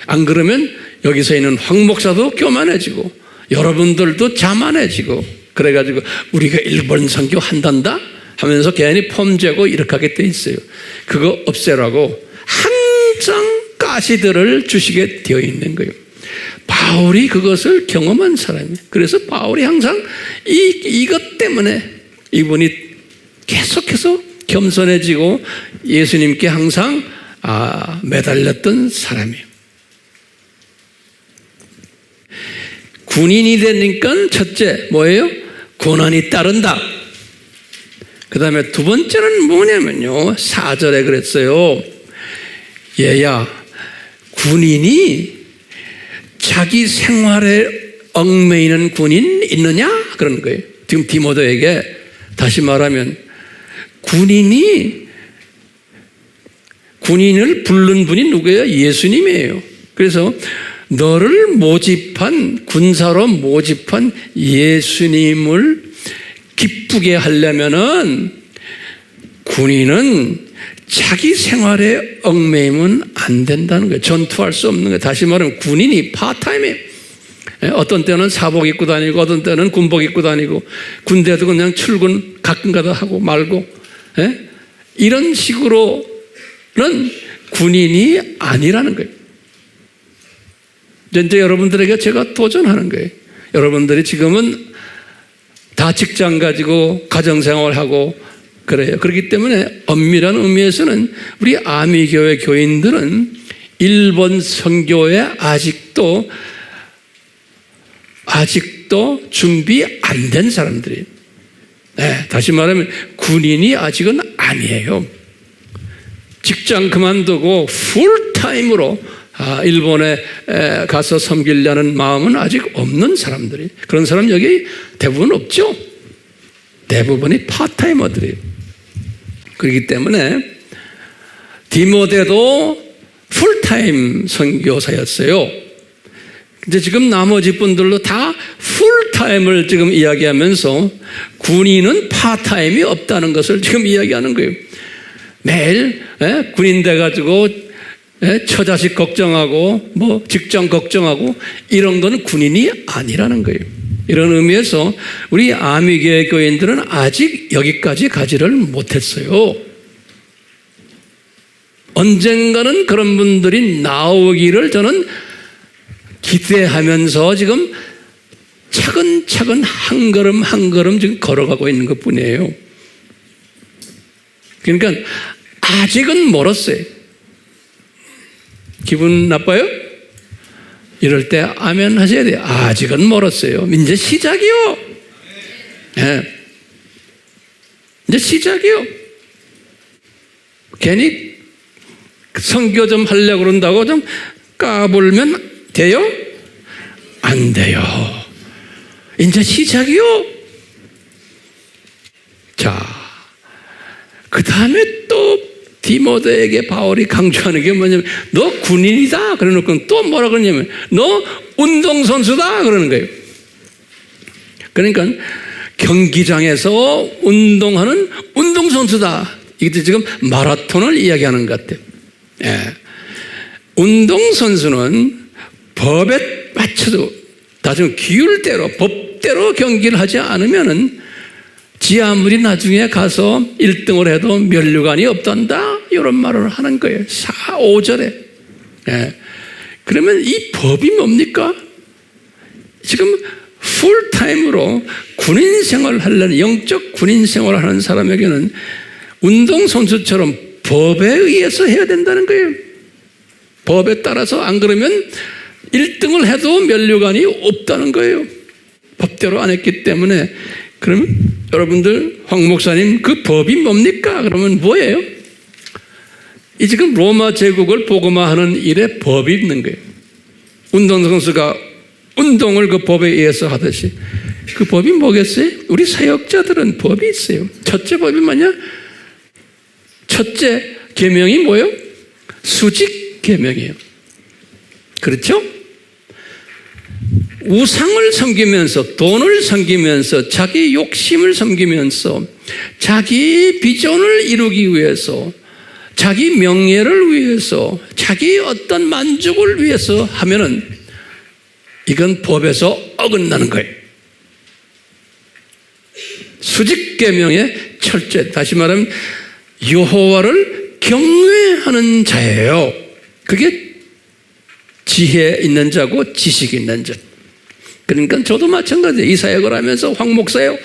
안 그러면 여기서 있는 황 목사도 교만해지고 여러분들도 자만해지고, 그래가지고 우리가 일본 선교 한단다 하면서 괜히 폼재고 이렇게 하게 돼 있어요. 그거 없애라고 항상 가시들을 주시게 되어 있는 거예요. 바울이 그것을 경험한 사람이에요. 그래서 바울이 항상 이것 때문에 이분이 계속해서 겸손해지고 예수님께 항상 매달렸던 사람이에요. 군인이 되니까 첫째 뭐예요? 고난이 따른다. 그 다음에 두 번째는 뭐냐면요, 4절에 그랬어요. 얘야, 군인이 자기 생활에 얽매이는 군인 있느냐? 그런 거예요. 지금 디모데에게 다시 말하면 군인을 부른 분이 누구예요? 예수님이에요. 그래서 너를 모집한, 군사로 모집한 예수님을 기쁘게 하려면은 군인은 자기 생활에 얽매이면 안 된다는 거예요. 전투할 수 없는 거예요. 다시 말하면 군인이 파타임이에요. 어떤 때는 사복 입고 다니고, 어떤 때는 군복 입고 다니고, 군대도 그냥 출근 가끔가다 하고 말고, 이런 식으로는 군인이 아니라는 거예요. 이제 여러분들에게 제가 도전하는 거예요. 여러분들이 지금은 다 직장 가지고 가정생활하고 그래요. 그렇기 때문에 엄밀한 의미에서는 우리 아미교회 교인들은 일본 선교에 아직도 준비 안 된 사람들이에요. 다시 말하면 군인이 아직은 아니에요. 직장 그만두고 풀타임으로 일본에 가서 섬기려는 마음은 아직 없는 사람들이, 그런 사람 여기 대부분 없죠. 대부분이 파타이머들이에요. 그렇기 때문에 디모데도 풀타임 선교사였어요. 이제 지금 나머지 분들도 다 풀타임을 지금 이야기하면서 군인은 파타임이 없다는 것을 지금 이야기하는 거예요. 매일 군인 돼가지고 처자식 걱정하고 뭐 직장 걱정하고 이런 거는 군인이 아니라는 거예요. 이런 의미에서 우리 아미교회 교인들은 아직 여기까지 가지를 못했어요. 언젠가는 그런 분들이 나오기를 저는 기대하면서 지금 차근차근 한 걸음 한 걸음 지금 걸어가고 있는 것 뿐이에요. 그러니까 아직은 멀었어요. 기분 나빠요? 이럴 때 아멘 하셔야 돼요. 아직은 멀었어요. 이제 시작이요. 이제 시작이요. 괜히 선교 좀 하려고 그런다고 좀 까불면 돼요? 안 돼요. 이제 시작이요. 자, 그 다음에 또 디모데에게 바울이 강조하는 게 뭐냐면, 너 군인이다 그래놓고 또 뭐라 그러냐면 너 운동선수다 그러는 거예요. 그러니까 경기장에서 운동하는 운동선수다. 이게 지금 마라톤을 이야기하는 것 같아요. 예. 운동선수는 법에 맞춰도 나중에 규율대로 법대로 경기를 하지 않으면은 지 아무리 나중에 가서 1등을 해도 면류관이 없단다 이런 말을 하는 거예요. 4, 5절에. 예. 그러면 이 법이 뭡니까? 지금 풀타임으로 군인 생활을 하려는 영적 군인 생활을 하는 사람에게는 운동선수처럼 법에 의해서 해야 된다는 거예요. 법에 따라서 안 그러면 1등을 해도 면류관이 없다는 거예요. 법대로 안 했기 때문에. 그러면 여러분들 황 목사님 그 법이 뭡니까? 그러면 뭐예요? 이 지금 로마 제국을 복음화하는 일에 법이 있는 거예요. 운동선수가 운동을 그 법에 의해서 하듯이 그 법이 뭐겠어요? 우리 사역자들은 법이 있어요. 첫째 법이 뭐냐? 첫째 계명이 뭐예요? 수직 계명이에요. 그렇죠? 우상을 섬기면서 돈을 섬기면서 자기 욕심을 섬기면서 자기 비전을 이루기 위해서 자기 명예를 위해서 자기 어떤 만족을 위해서 하면은 이건 법에서 어긋나는 거예요. 수직계명의 철제, 다시 말하면 여호와를 경외하는 자예요. 그게 지혜 있는 자고 지식 있는 자. 그러니까 저도 마찬가지예요. 이 사역을 하면서 황 목사요.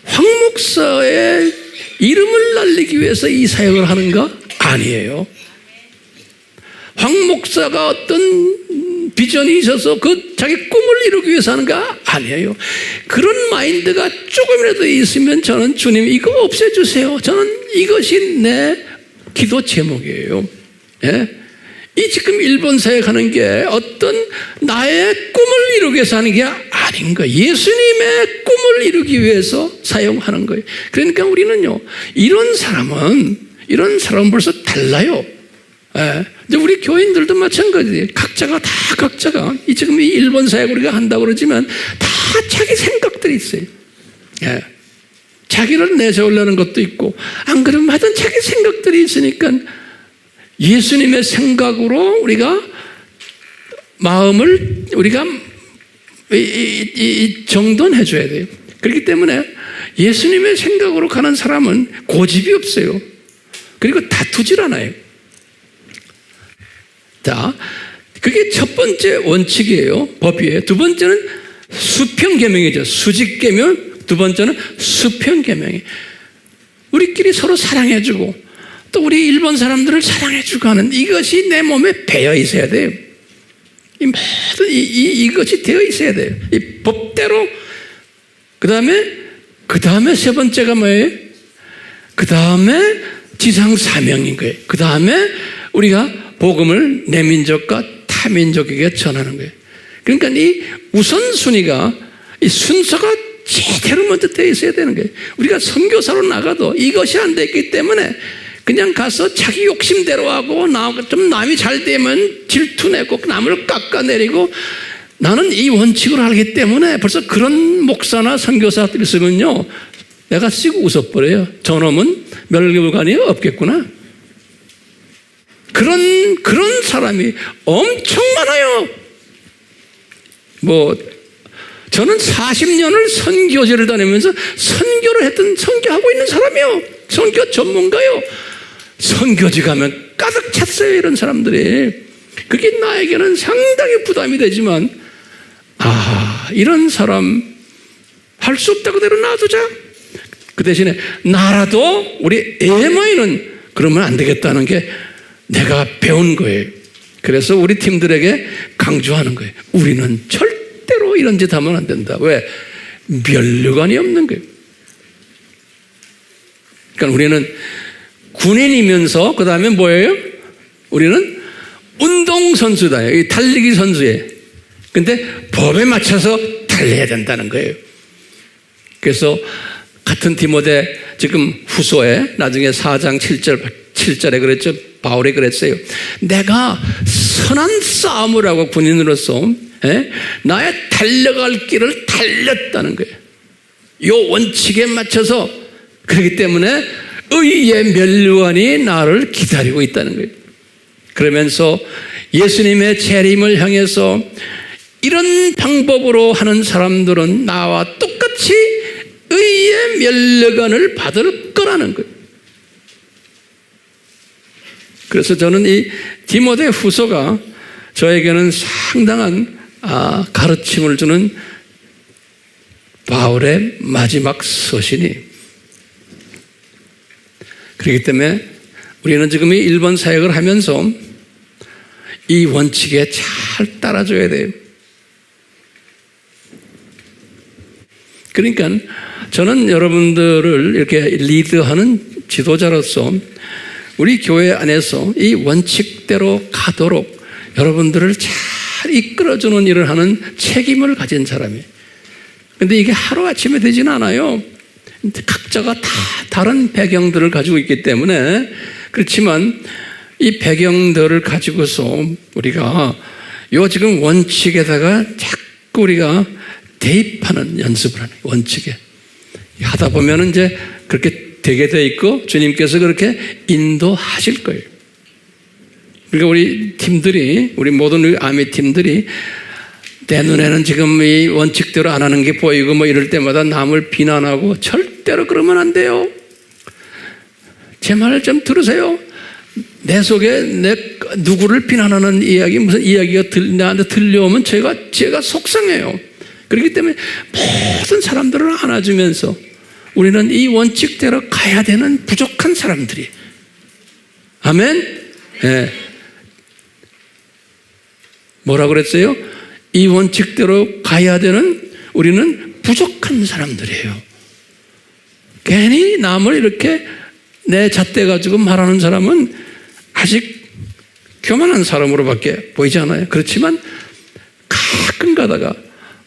황 목사의 이름을 날리기 위해서 이 사역을 하는가? 아니에요. 황 목사가 어떤 비전이 있어서 그 자기 꿈을 이루기 위해서 하는가? 아니에요. 그런 마인드가 조금이라도 있으면 저는 주님 이거 없애주세요. 저는 이것이 내 기도 제목이에요. 예? 이 지금 일본 사역하는 게 어떤 나의 꿈을 이루기 위해서 하는 게 아닌 거예요. 예수님의 꿈을 이루기 위해서 사용하는 거예요. 그러니까 우리는요, 이런 사람은 벌써 달라요. 예. 이제 우리 교인들도 마찬가지예요. 각자가 이 지금 이 일본 사역 우리가 한다고 그러지만 다 자기 생각들이 있어요. 예. 자기를 내세우려는 것도 있고, 안 그러면 하여튼 자기 생각들이 있으니까 예수님의 생각으로 우리가 마음을 우리가 정돈해 줘야 돼요. 그렇기 때문에 예수님의 생각으로 가는 사람은 고집이 없어요. 그리고 다투질 않아요. 자, 그게 첫 번째 원칙이에요. 법이에요. 두 번째는 수평계명이죠. 수직계명. 두 번째는 수평계명이에요. 우리끼리 서로 사랑해주고 또 우리 일본 사람들을 사랑해주고 하는 이것이 내 몸에 배어 있어야 돼요. 이 모든 이것이 되어 있어야 돼요. 이 법대로. 그 다음에 세 번째가 뭐예요? 그 다음에 지상 사명인 거예요. 그 다음에 우리가 복음을 내 민족과 타 민족에게 전하는 거예요. 그러니까 이 우선순위가, 이 순서가 제대로 먼저 되어 있어야 되는 거예요. 우리가 선교사로 나가도 이것이 안 됐기 때문에 그냥 가서 자기 욕심대로 하고 좀 남이 잘 되면 질투내고 남을 깎아내리고 나는 이 원칙을 알기 때문에 벌써 그런 목사나 선교사들 있으면요, 내가 씩 웃어버려요. 저놈은 멸류관이 없겠구나. 그런 사람이 엄청 많아요. 저는 40년을 선교지를 다니면서 선교하고 있는 사람이요. 선교 전문가요. 선교지 가면 가득 찼어요, 이런 사람들이. 그게 나에게는 상당히 부담이 되지만, 이런 사람 할 수 없다 그대로 놔두자. 그 대신에 나라도 우리 MI는 그러면 안 되겠다는 게 내가 배운 거예요. 그래서 우리 팀들에게 강조하는 거예요. 우리는 절대로 이런 짓 하면 안 된다. 왜? 면류관이 없는 거예요. 그러니까 우리는 군인이면서 그 다음에 뭐예요? 우리는 운동선수다. 달리기 선수예요. 근데 법에 맞춰서 달려야 된다는 거예요. 그래서 같은 디모데 지금 후소에 나중에 4장 7절에 그랬죠. 바울이 그랬어요. 내가 선한 싸움을 하고 군인으로서 나의 달려갈 길을 달렸다는 거예요. 요 원칙에 맞춰서 그렇기 때문에 의의 면류관이 나를 기다리고 있다는 거예요. 그러면서 예수님의 재림을 향해서 이런 방법으로 하는 사람들은 나와 똑같이 의의 면류관을 받을 거라는 거예요. 그래서 저는 이 디모데 후서가 저에게는 상당한 가르침을 주는 바울의 마지막 서신이, 그렇기 때문에 우리는 지금 이 일본 사역을 하면서 이 원칙에 잘 따라줘야 돼요. 그러니까 저는 여러분들을 이렇게 리드하는 지도자로서 우리 교회 안에서 이 원칙대로 가도록 여러분들을 잘 이끌어주는 일을 하는 책임을 가진 사람이에요. 그런데 이게 하루아침에 되진 않아요. 각자가 다 다른 배경들을 가지고 있기 때문에. 그렇지만 이 배경들을 가지고서 우리가 요 지금 원칙에다가 자꾸 우리가 대입하는 연습을 하는 거예요. 원칙에 하다 보면 이제 그렇게 되게 돼 있고 주님께서 그렇게 인도하실 거예요. 그러니까 우리 팀들이, 우리 모든 아미 팀들이 내 눈에는 지금 이 원칙대로 안 하는 게 보이고 뭐 이럴 때마다 남을 비난하고, 절대로 그러면 안 돼요. 제 말을 좀 들으세요. 내 속에 누구를 비난하는 이야기, 무슨 이야기가 나한테 들려오면 제가 속상해요. 그렇기 때문에 모든 사람들을 안아주면서 우리는 이 원칙대로 가야 되는 부족한 사람들이. 아멘? 네. 뭐라 그랬어요? 이 원칙대로 가야 되는 우리는 부족한 사람들이에요. 괜히 남을 이렇게 내 잣대 가지고 말하는 사람은 아직 교만한 사람으로밖에 보이지 않아요. 그렇지만 가끔 가다가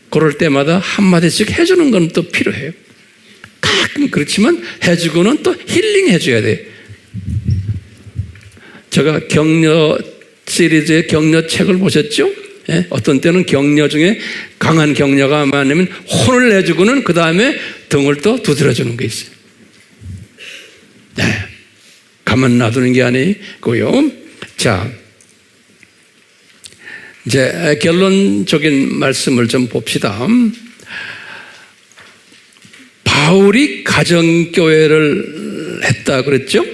그럴 때마다 한마디씩 해주는 건 또 필요해요. 가끔 그렇지만 해주고는 또 힐링해줘야 돼요. 제가 격려 시리즈의 격려 책을 보셨죠? 예? 어떤 때는 격려 중에 강한 격려가 많으면 혼을 내주고는 그 다음에 등을 또 두드려주는 게 있어요. 네. 가만 놔두는 게 아니고요. 자, 이제 결론적인 말씀을 좀 봅시다. 바울이 가정교회를 했다 그랬죠?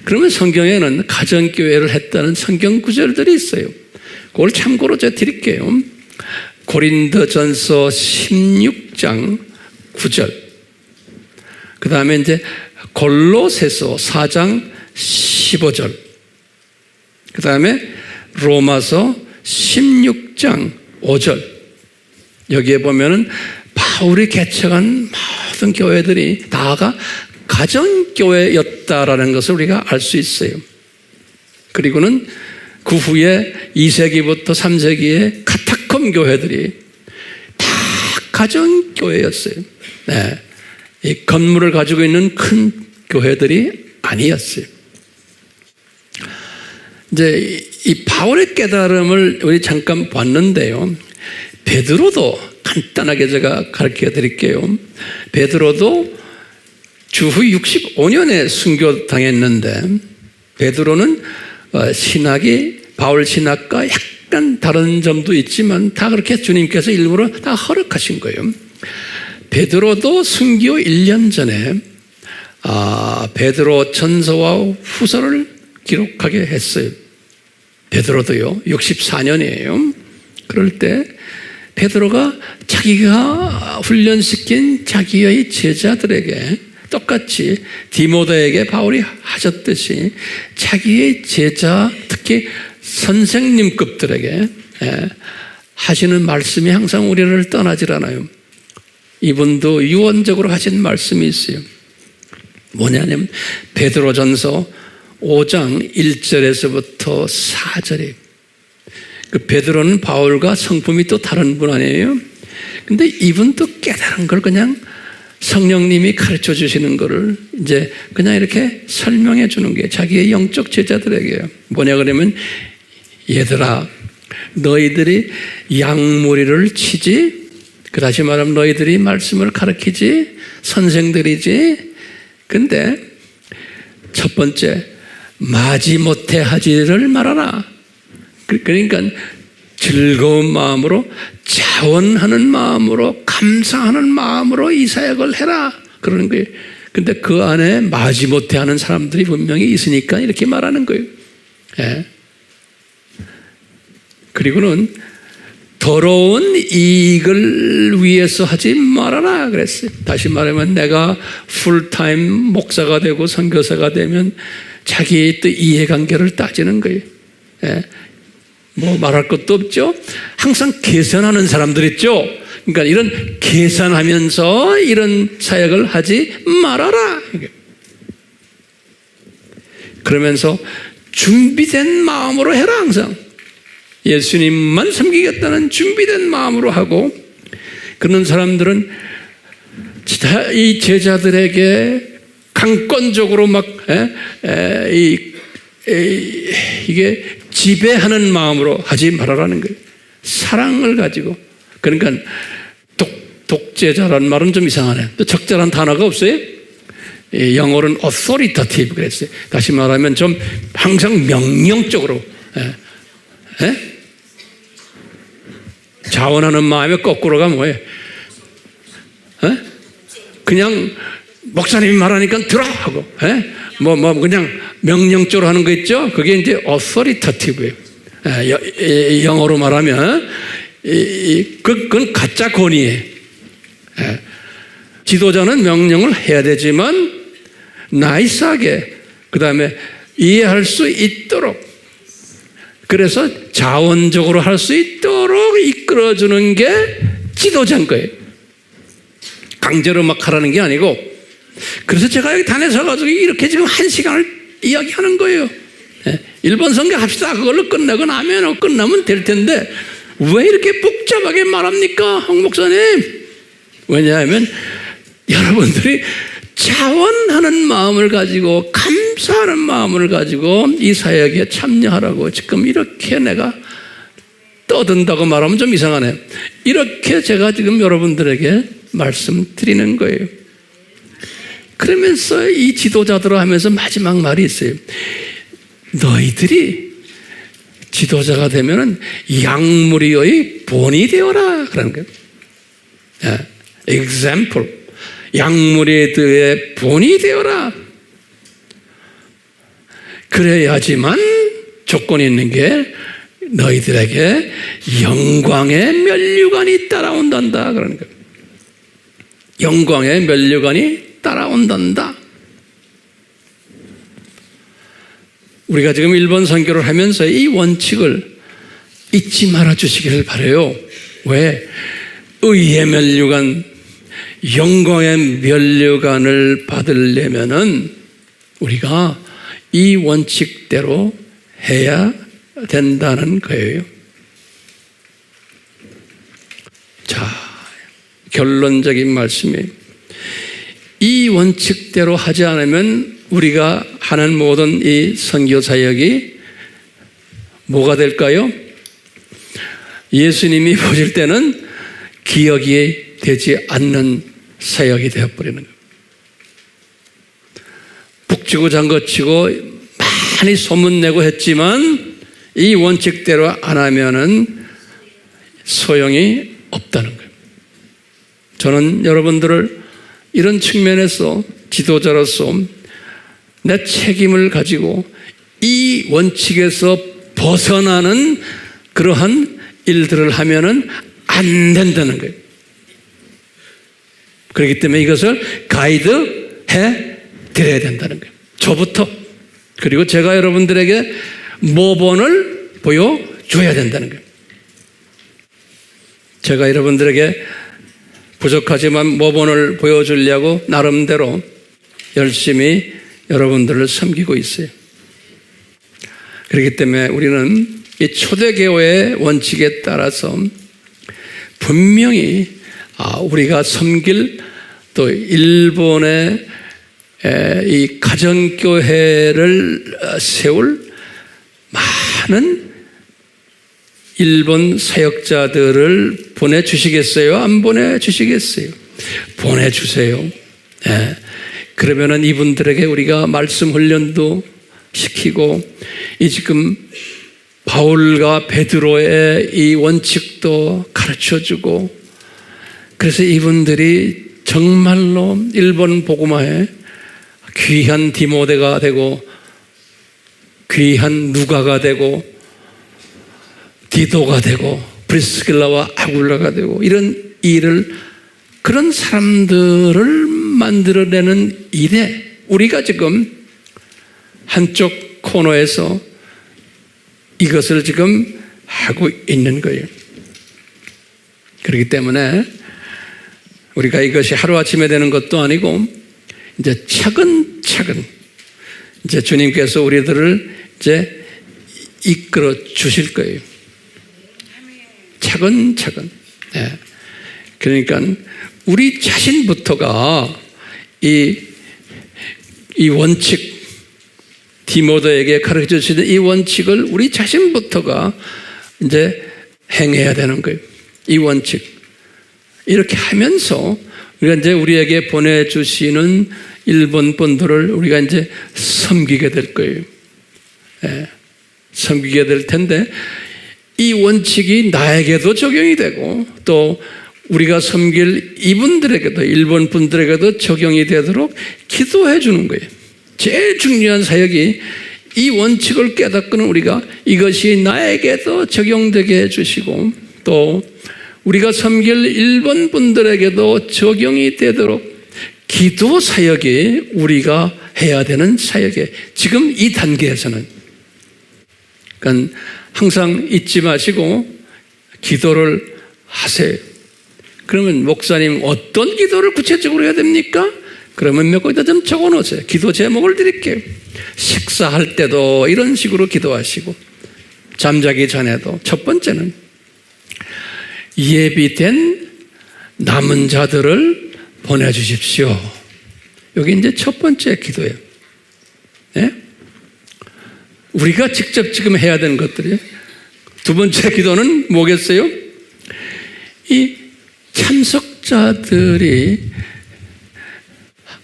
그러면 성경에는 가정교회를 했다는 성경 구절들이 있어요. 그걸 참고로 제가 드릴게요. 고린도전서 16장 9절. 그 다음에 이제 골로새서 4장 15절. 그 다음에 로마서 16장 5절. 여기에 보면은 바울이 개척한 모든 교회들이 다가 가정교회였다라는 것을 우리가 알 수 있어요. 그리고는 그 후에 2세기부터 3세기의 카타콤 교회들이 다 가정교회였어요. 네. 이 건물을 가지고 있는 큰 교회들이 아니었어요. 이제 이 바울의 깨달음을 우리 잠깐 봤는데요. 베드로도 간단하게 제가 가르쳐 드릴게요. 베드로도 주후 65년에 순교당했는데, 베드로는 신학이 바울 신학과 약간 다른 점도 있지만 다 그렇게 주님께서 일부러 다 허락하신 거예요. 베드로도 순교 1년 전에 베드로 전서와 후서를 기록하게 했어요. 베드로도요, 64년이에요. 그럴 때 베드로가 자기가 훈련시킨 자기의 제자들에게 똑같이 디모데에게 바울이 하셨듯이 자기의 제자, 특히 선생님급들에게 하시는 말씀이 항상 우리를 떠나질 않아요. 이분도 유언적으로 하신 말씀이 있어요. 뭐냐면 베드로전서 5장 1절에서부터 4절이에요. 그 베드로는 바울과 성품이 또 다른 분 아니에요? 근데 이분도 깨달은 걸 그냥 성령님이 가르쳐 주시는 거를 이제 그냥 이렇게 설명해 주는 게 자기의 영적 제자들에게요. 뭐냐 그러면, 얘들아, 너희들이 양무리를 치지 다시 말하면 너희들이 말씀을 가르치지 선생들이지. 근데 첫 번째, 마지못해 하지를 말아라. 그러니까 즐거운 마음으로, 자원하는 마음으로, 감사하는 마음으로 이 사역을 해라 그러는 거예요. 근데 그 안에 마지못해 하는 사람들이 분명히 있으니까 이렇게 말하는 거예요. 예. 그리고는 더러운 이익을 위해서 하지 말아라 그랬어요. 다시 말하면 내가 풀타임 목사가 되고 선교사가 되면 자기의 또 이해관계를 따지는 거예요. 예. 뭐 말할 것도 없죠. 항상 계산하는 사람들 있죠. 그러니까 이런 계산하면서 이런 사역을 하지 말아라. 그러면서 준비된 마음으로 해라. 항상 예수님만 섬기겠다는 준비된 마음으로 하고, 그런 사람들은 이 제자들에게 강권적으로 막 이게 지배하는 마음으로 하지 말아라는 거예요. 사랑을 가지고. 그러니까 독재자라는 말은 좀 이상하네. 또 적절한 단어가 없어요? 영어로는 authoritative 그랬어요. 다시 말하면 좀 항상 명령적으로. 자원하는 마음의 거꾸로가 뭐예요? 그냥 목사님이 말하니까 들어 하고, 그냥 명령적으로 하는 거 있죠? 그게 이제 authoritative예요. 영어로 말하면, 그건 가짜 권위예요. 지도자는 명령을 해야 되지만, 나이스하게, 그 다음에 이해할 수 있도록, 그래서 자원적으로 할 수 있도록 이끌어주는 게 지도자인 거예요. 강제로 막 하라는 게 아니고. 그래서 제가 여기 단에 서가지고 이렇게 지금 1시간을 이야기하는 거예요. 1번 성경 합시다. 그걸로 끝내고 나면 끝나면 될 텐데 왜 이렇게 복잡하게 말합니까, 황 목사님? 왜냐하면 여러분들이 자원하는 마음을 가지고, 감사하는 마음을 가지고 이 사역에 참여하라고 지금 이렇게 내가 떠든다고 말하면 좀 이상하네. 이렇게 제가 지금 여러분들에게 말씀드리는 거예요. 그러면서 이 지도자들을 하면서 마지막 말이 있어요. 너희들이 지도자가 되면은 양무리의 본이 되어라 그러는 거예요. example. 양무리의 본이 되어라. 그래야지만 조건이 있는 게 너희들에게 영광의 면류관이 따라온단다 그러는 거예요. 영광의 면류관이 따라온단다. 우리가 지금 1번 선교를 하면서 이 원칙을 잊지 말아 주시기를 바라요. 왜? 의의 면류관, 영광의 면류관을 받으려면은 우리가 이 원칙대로 해야 된다는 거예요. 자, 결론적인 말씀이에요. 이 원칙대로 하지 않으면 우리가 하는 모든 이 선교 사역이 뭐가 될까요? 예수님이 보실 때는 기억이 되지 않는 사역이 되어버리는 거예요. 북치고 장거치고 많이 소문내고 했지만 이 원칙대로 안 하면은 소용이 없다는 거예요. 저는 여러분들을 이런 측면에서 지도자로서 내 책임을 가지고 이 원칙에서 벗어나는 그러한 일들을 하면은 안 된다는 거예요. 그렇기 때문에 이것을 가이드해 드려야 된다는 거예요. 저부터. 그리고 제가 여러분들에게 모본을 보여줘야 된다는 거예요. 제가 여러분들에게 부족하지만 모본을 보여주려고 나름대로 열심히 여러분들을 섬기고 있어요. 그렇기 때문에 우리는 이 초대교회의 원칙에 따라서 분명히 우리가 섬길 또 일본의 이 가정교회를 세울 많은 일본 사역자들을 보내주시겠어요? 안 보내주시겠어요? 보내주세요. 예. 그러면은 이분들에게 우리가 말씀 훈련도 시키고, 이 지금 바울과 베드로의 이 원칙도 가르쳐주고, 그래서 이분들이 정말로 일본 복음화에 귀한 디모데가 되고, 귀한 누가가 되고, 디도가 되고, 브리스길라와 아굴라가 되고, 이런 일을, 그런 사람들을 만들어내는 일에 우리가 지금 한쪽 코너에서 이것을 지금 하고 있는 거예요. 그렇기 때문에 우리가 이것이 하루아침에 되는 것도 아니고, 이제 차근차근 이제 주님께서 우리들을 이제 이끌어 주실 거예요. 차근차근. 네. 그러니까 우리 자신부터가 이 원칙, 디모데에게 가르쳐 주시는 이 원칙을 우리 자신부터가 이제 행해야 되는 거예요. 이 원칙. 이렇게 하면서 우리가 이제 우리에게 보내주시는 일본 분들을 우리가 이제 섬기게 될 거예요. 예, 섬기게 될 텐데, 이 원칙이 나에게도 적용이 되고, 또 우리가 섬길 이분들에게도, 일본 분들에게도 적용이 되도록 기도해 주는 거예요. 제일 중요한 사역이 이 원칙을 깨닫고는 우리가 이것이 나에게도 적용되게 해주시고, 또 우리가 섬길 일본 분들에게도 적용이 되도록 기도 사역이 우리가 해야 되는 사역이에요. 지금 이 단계에서는. 그러니까 항상 잊지 마시고 기도를 하세요. 그러면 목사님 어떤 기도를 구체적으로 해야 됩니까? 그러면 몇 가지 좀 적어 놓으세요. 기도 제목을 드릴게요. 식사할 때도 이런 식으로 기도하시고, 잠자기 전에도. 첫 번째는 예비된 남은 자들을 보내주십시오. 여기 이제 첫 번째 기도예요. 네? 우리가 직접 지금 해야 되는 것들이에요. 두 번째 기도는 뭐겠어요? 이 참석자들이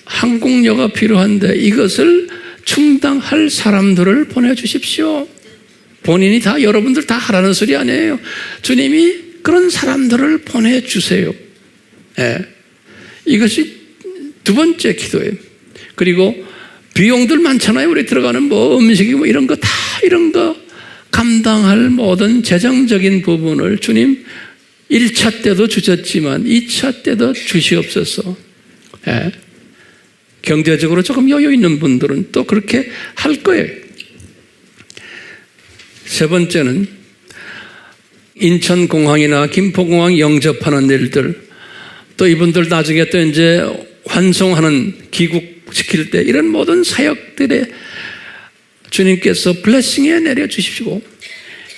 항공료가 필요한데 이것을 충당할 사람들을 보내주십시오. 본인이 다, 여러분들 다 하라는 소리 아니에요. 주님이 그런 사람들을 보내주세요. 네. 이것이 두 번째 기도예요. 그리고 비용들 많잖아요. 우리 들어가는 뭐 음식이 뭐 이런 거 다, 이런 거 감당할 모든 재정적인 부분을 주님 1차 때도 주셨지만 2차 때도 주시옵소서. 네. 경제적으로 조금 여유 있는 분들은 또 그렇게 할 거예요. 세 번째는 인천공항이나 김포공항 영접하는 일들, 또 이분들 나중에 또 이제 환송하는, 귀국시킬 때 이런 모든 사역들에 주님께서 블레싱에 내려주십시오.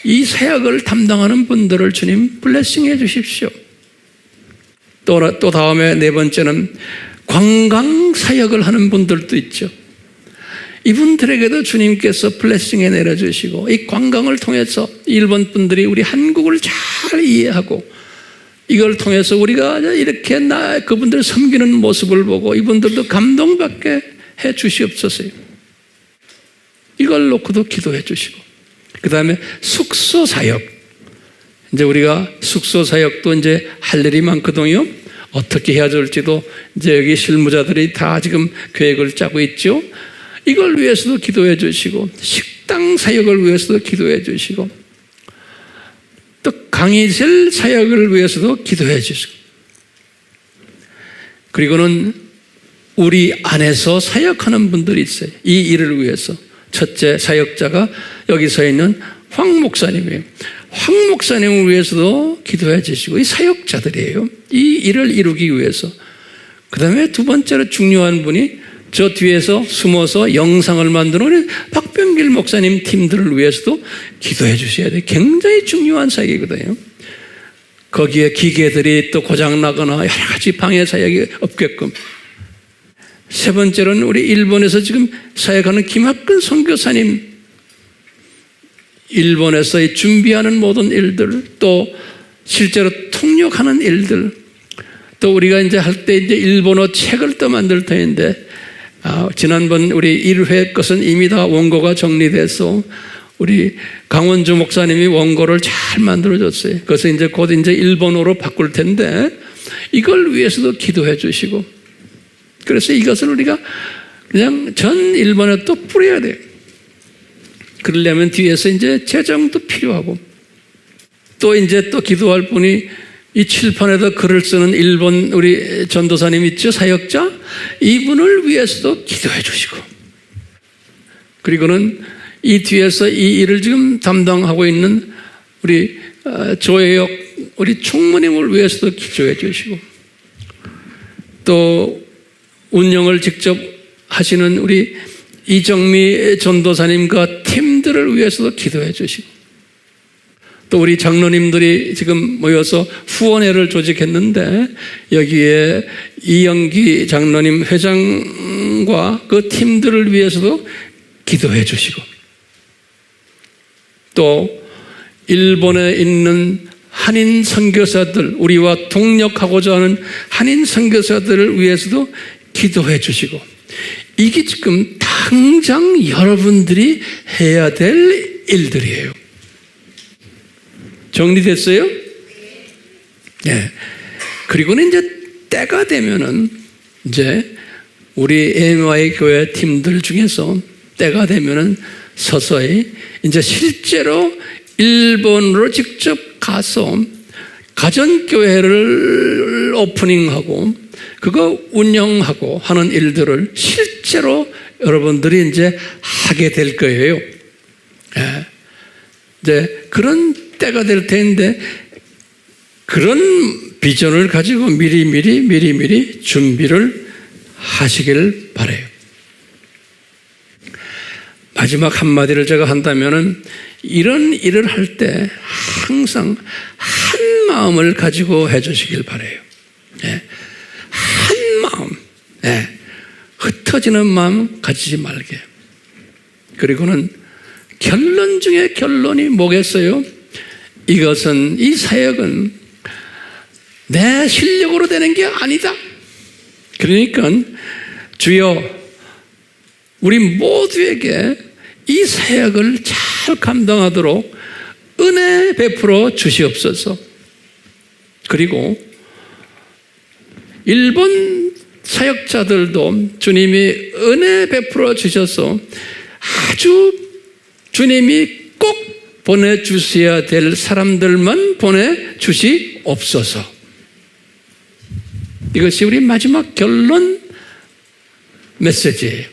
이 사역을 담당하는 분들을 주님 블레싱해 주십시오. 또 다음에 네 번째는 관광 사역을 하는 분들도 있죠. 이분들에게도 주님께서 블레싱에 내려주시고, 이 관광을 통해서 일본 분들이 우리 한국을 잘 이해하고, 이걸 통해서 우리가 이렇게 그분들을 섬기는 모습을 보고 이분들도 감동받게 해 주시옵소서. 이걸 놓고도 기도해 주시고, 그 다음에 숙소 사역. 이제 우리가 숙소 사역도 이제 할 일이 많거든요. 어떻게 해야 될지도 이제 여기 실무자들이 다 지금 계획을 짜고 있죠. 이걸 위해서도 기도해 주시고, 식당 사역을 위해서도 기도해 주시고, 또 강의실 사역을 위해서도 기도해 주시고, 그리고는 우리 안에서 사역하는 분들이 있어요. 이 일을 위해서. 첫째 사역자가 여기 서 있는 황 목사님이에요. 황 목사님을 위해서도 기도해 주시고, 이 사역자들이에요. 이 일을 이루기 위해서. 그 다음에 두 번째로 중요한 분이 저 뒤에서 숨어서 영상을 만드는 우리 박병길 목사님 팀들을 위해서도 기도해 주셔야 돼요. 굉장히 중요한 사역이거든요. 거기에 기계들이 또 고장나거나 여러 가지 방해 사역이 없게끔. 세 번째로는 우리 일본에서 지금 사역하는 김학근 선교사님, 일본에서 준비하는 모든 일들, 또 실제로 통역하는 일들, 또 우리가 이제 할 때 이제 일본어 책을 또 만들 터인데, 지난번 우리 1회 것은 이미 다 원고가 정리돼서 우리 강원주 목사님이 원고를 잘 만들어줬어요. 그래서 이제 곧 이제 일본어로 바꿀 텐데, 이걸 위해서도 기도해 주시고, 그래서 이것을 우리가 그냥 전 일본에 또 뿌려야 돼요. 그러려면 뒤에서 이제 재정도 필요하고, 또 이제 또 기도할 분이 이 칠판에다 글을 쓰는 일본 우리 전도사님 있죠? 사역자? 이분을 위해서도 기도해 주시고, 그리고는 이 뒤에서 이 일을 지금 담당하고 있는 우리 조혜역 우리 총무님을 위해서도 기도해 주시고, 또 운영을 직접 하시는 우리 이정미 전도사님과 팀들을 위해서도 기도해 주시고, 또 우리 장로님들이 지금 모여서 후원회를 조직했는데 여기에 이영기 장로님 회장과 그 팀들을 위해서도 기도해 주시고, 또 일본에 있는 한인 선교사들, 우리와 동력하고자 하는 한인 선교사들을 위해서도 기도해 주시고, 이게 지금 당장 여러분들이 해야 될 일들이에요. 정리됐어요? 네. 그리고는 이제 때가 되면은 이제 우리 AMI 교회 팀들 중에서 때가 되면은 서서히 이제 실제로 일본으로 직접 가서 가정교회를 오프닝하고 그거 운영하고 하는 일들을 실제로 여러분들이 이제 하게 될 거예요. 네. 이제 그런 때가 될 텐데, 그런 비전을 가지고 미리 준비를 하시길 바라요. 마지막 한마디를 제가 한다면은, 이런 일을 할 때 항상 한 마음을 가지고 해주시길 바라요. 네. 한 마음, 네. 흩어지는 마음 가지지 말게. 그리고는 결론 중에 결론이 뭐겠어요? 이것은, 이 사역은 내 실력으로 되는 게 아니다. 그러니까 주여, 우리 모두에게 이 사역을 잘 감당하도록 은혜 베풀어 주시옵소서. 그리고 일본 사역자들도 주님이 은혜 베풀어 주셔서 아주 주님이 꼭 보내주셔야 될 사람들만 보내주시옵소서. 이것이 우리 마지막 결론 메시지예요.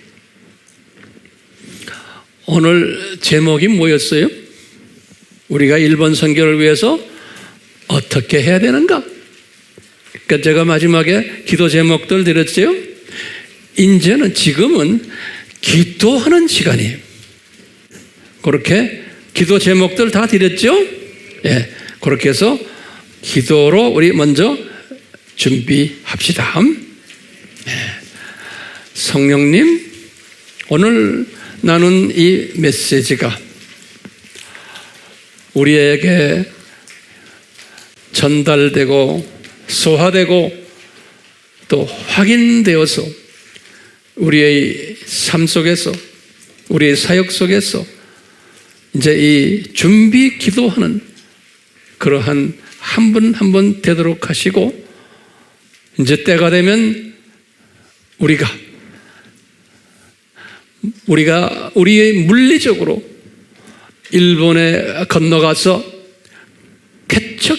오늘 제목이 뭐였어요? 우리가 일본 선교를 위해서 어떻게 해야 되는가? 그러니까 제가 마지막에 기도 제목들 드렸어요. 이제는 지금은 기도하는 시간이에요. 그렇게 기도 제목들 다 드렸죠? 예, 그렇게 해서 기도로 우리 먼저 준비합시다. 예. 성령님, 오늘 나눈 이 메시지가 우리에게 전달되고 소화되고 또 확인되어서 우리의 삶 속에서, 우리의 사역 속에서 이제 이 준비 기도하는 그러한 한 분 한 분 되도록 하시고, 이제 때가 되면 우리가 우리의 물리적으로 일본에 건너가서 개척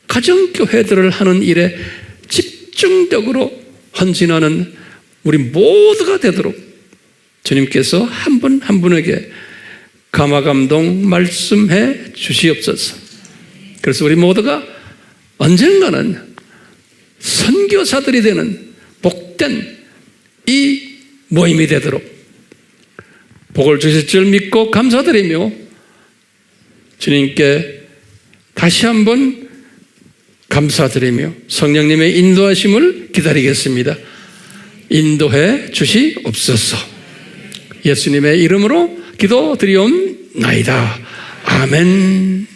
가정교회들을 하는 일에 집중적으로 헌신하는 우리 모두가 되도록 주님께서 한 분 한 분에게 감화감동 말씀해 주시옵소서. 그래서 우리 모두가 언젠가는 선교사들이 되는 복된 이 모임이 되도록 복을 주실 줄 믿고 감사드리며 주님께 다시 한번 감사드리며 성령님의 인도하심을 기다리겠습니다. 인도해 주시옵소서. 예수님의 이름으로 기도드리옵나이다. 아멘.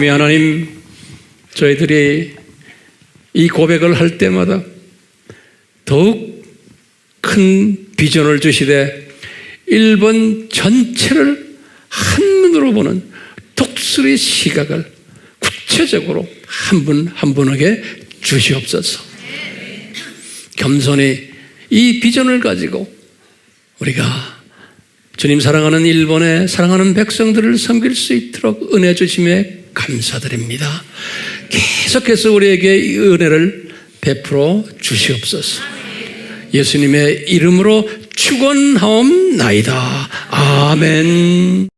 주님의 하나님, 저희들이 이 고백을 할 때마다 더욱 큰 비전을 주시되 일본 전체를 한눈으로 보는 독수리 시각을 구체적으로 한 분 한 분에게 주시옵소서. 겸손히 이 비전을 가지고 우리가 주님 사랑하는 일본의 사랑하는 백성들을 섬길 수 있도록 은혜 주심에 감사드립니다. 계속해서 우리에게 이 은혜를 베풀어 주시옵소서. 예수님의 이름으로 축원하옵나이다. 아멘.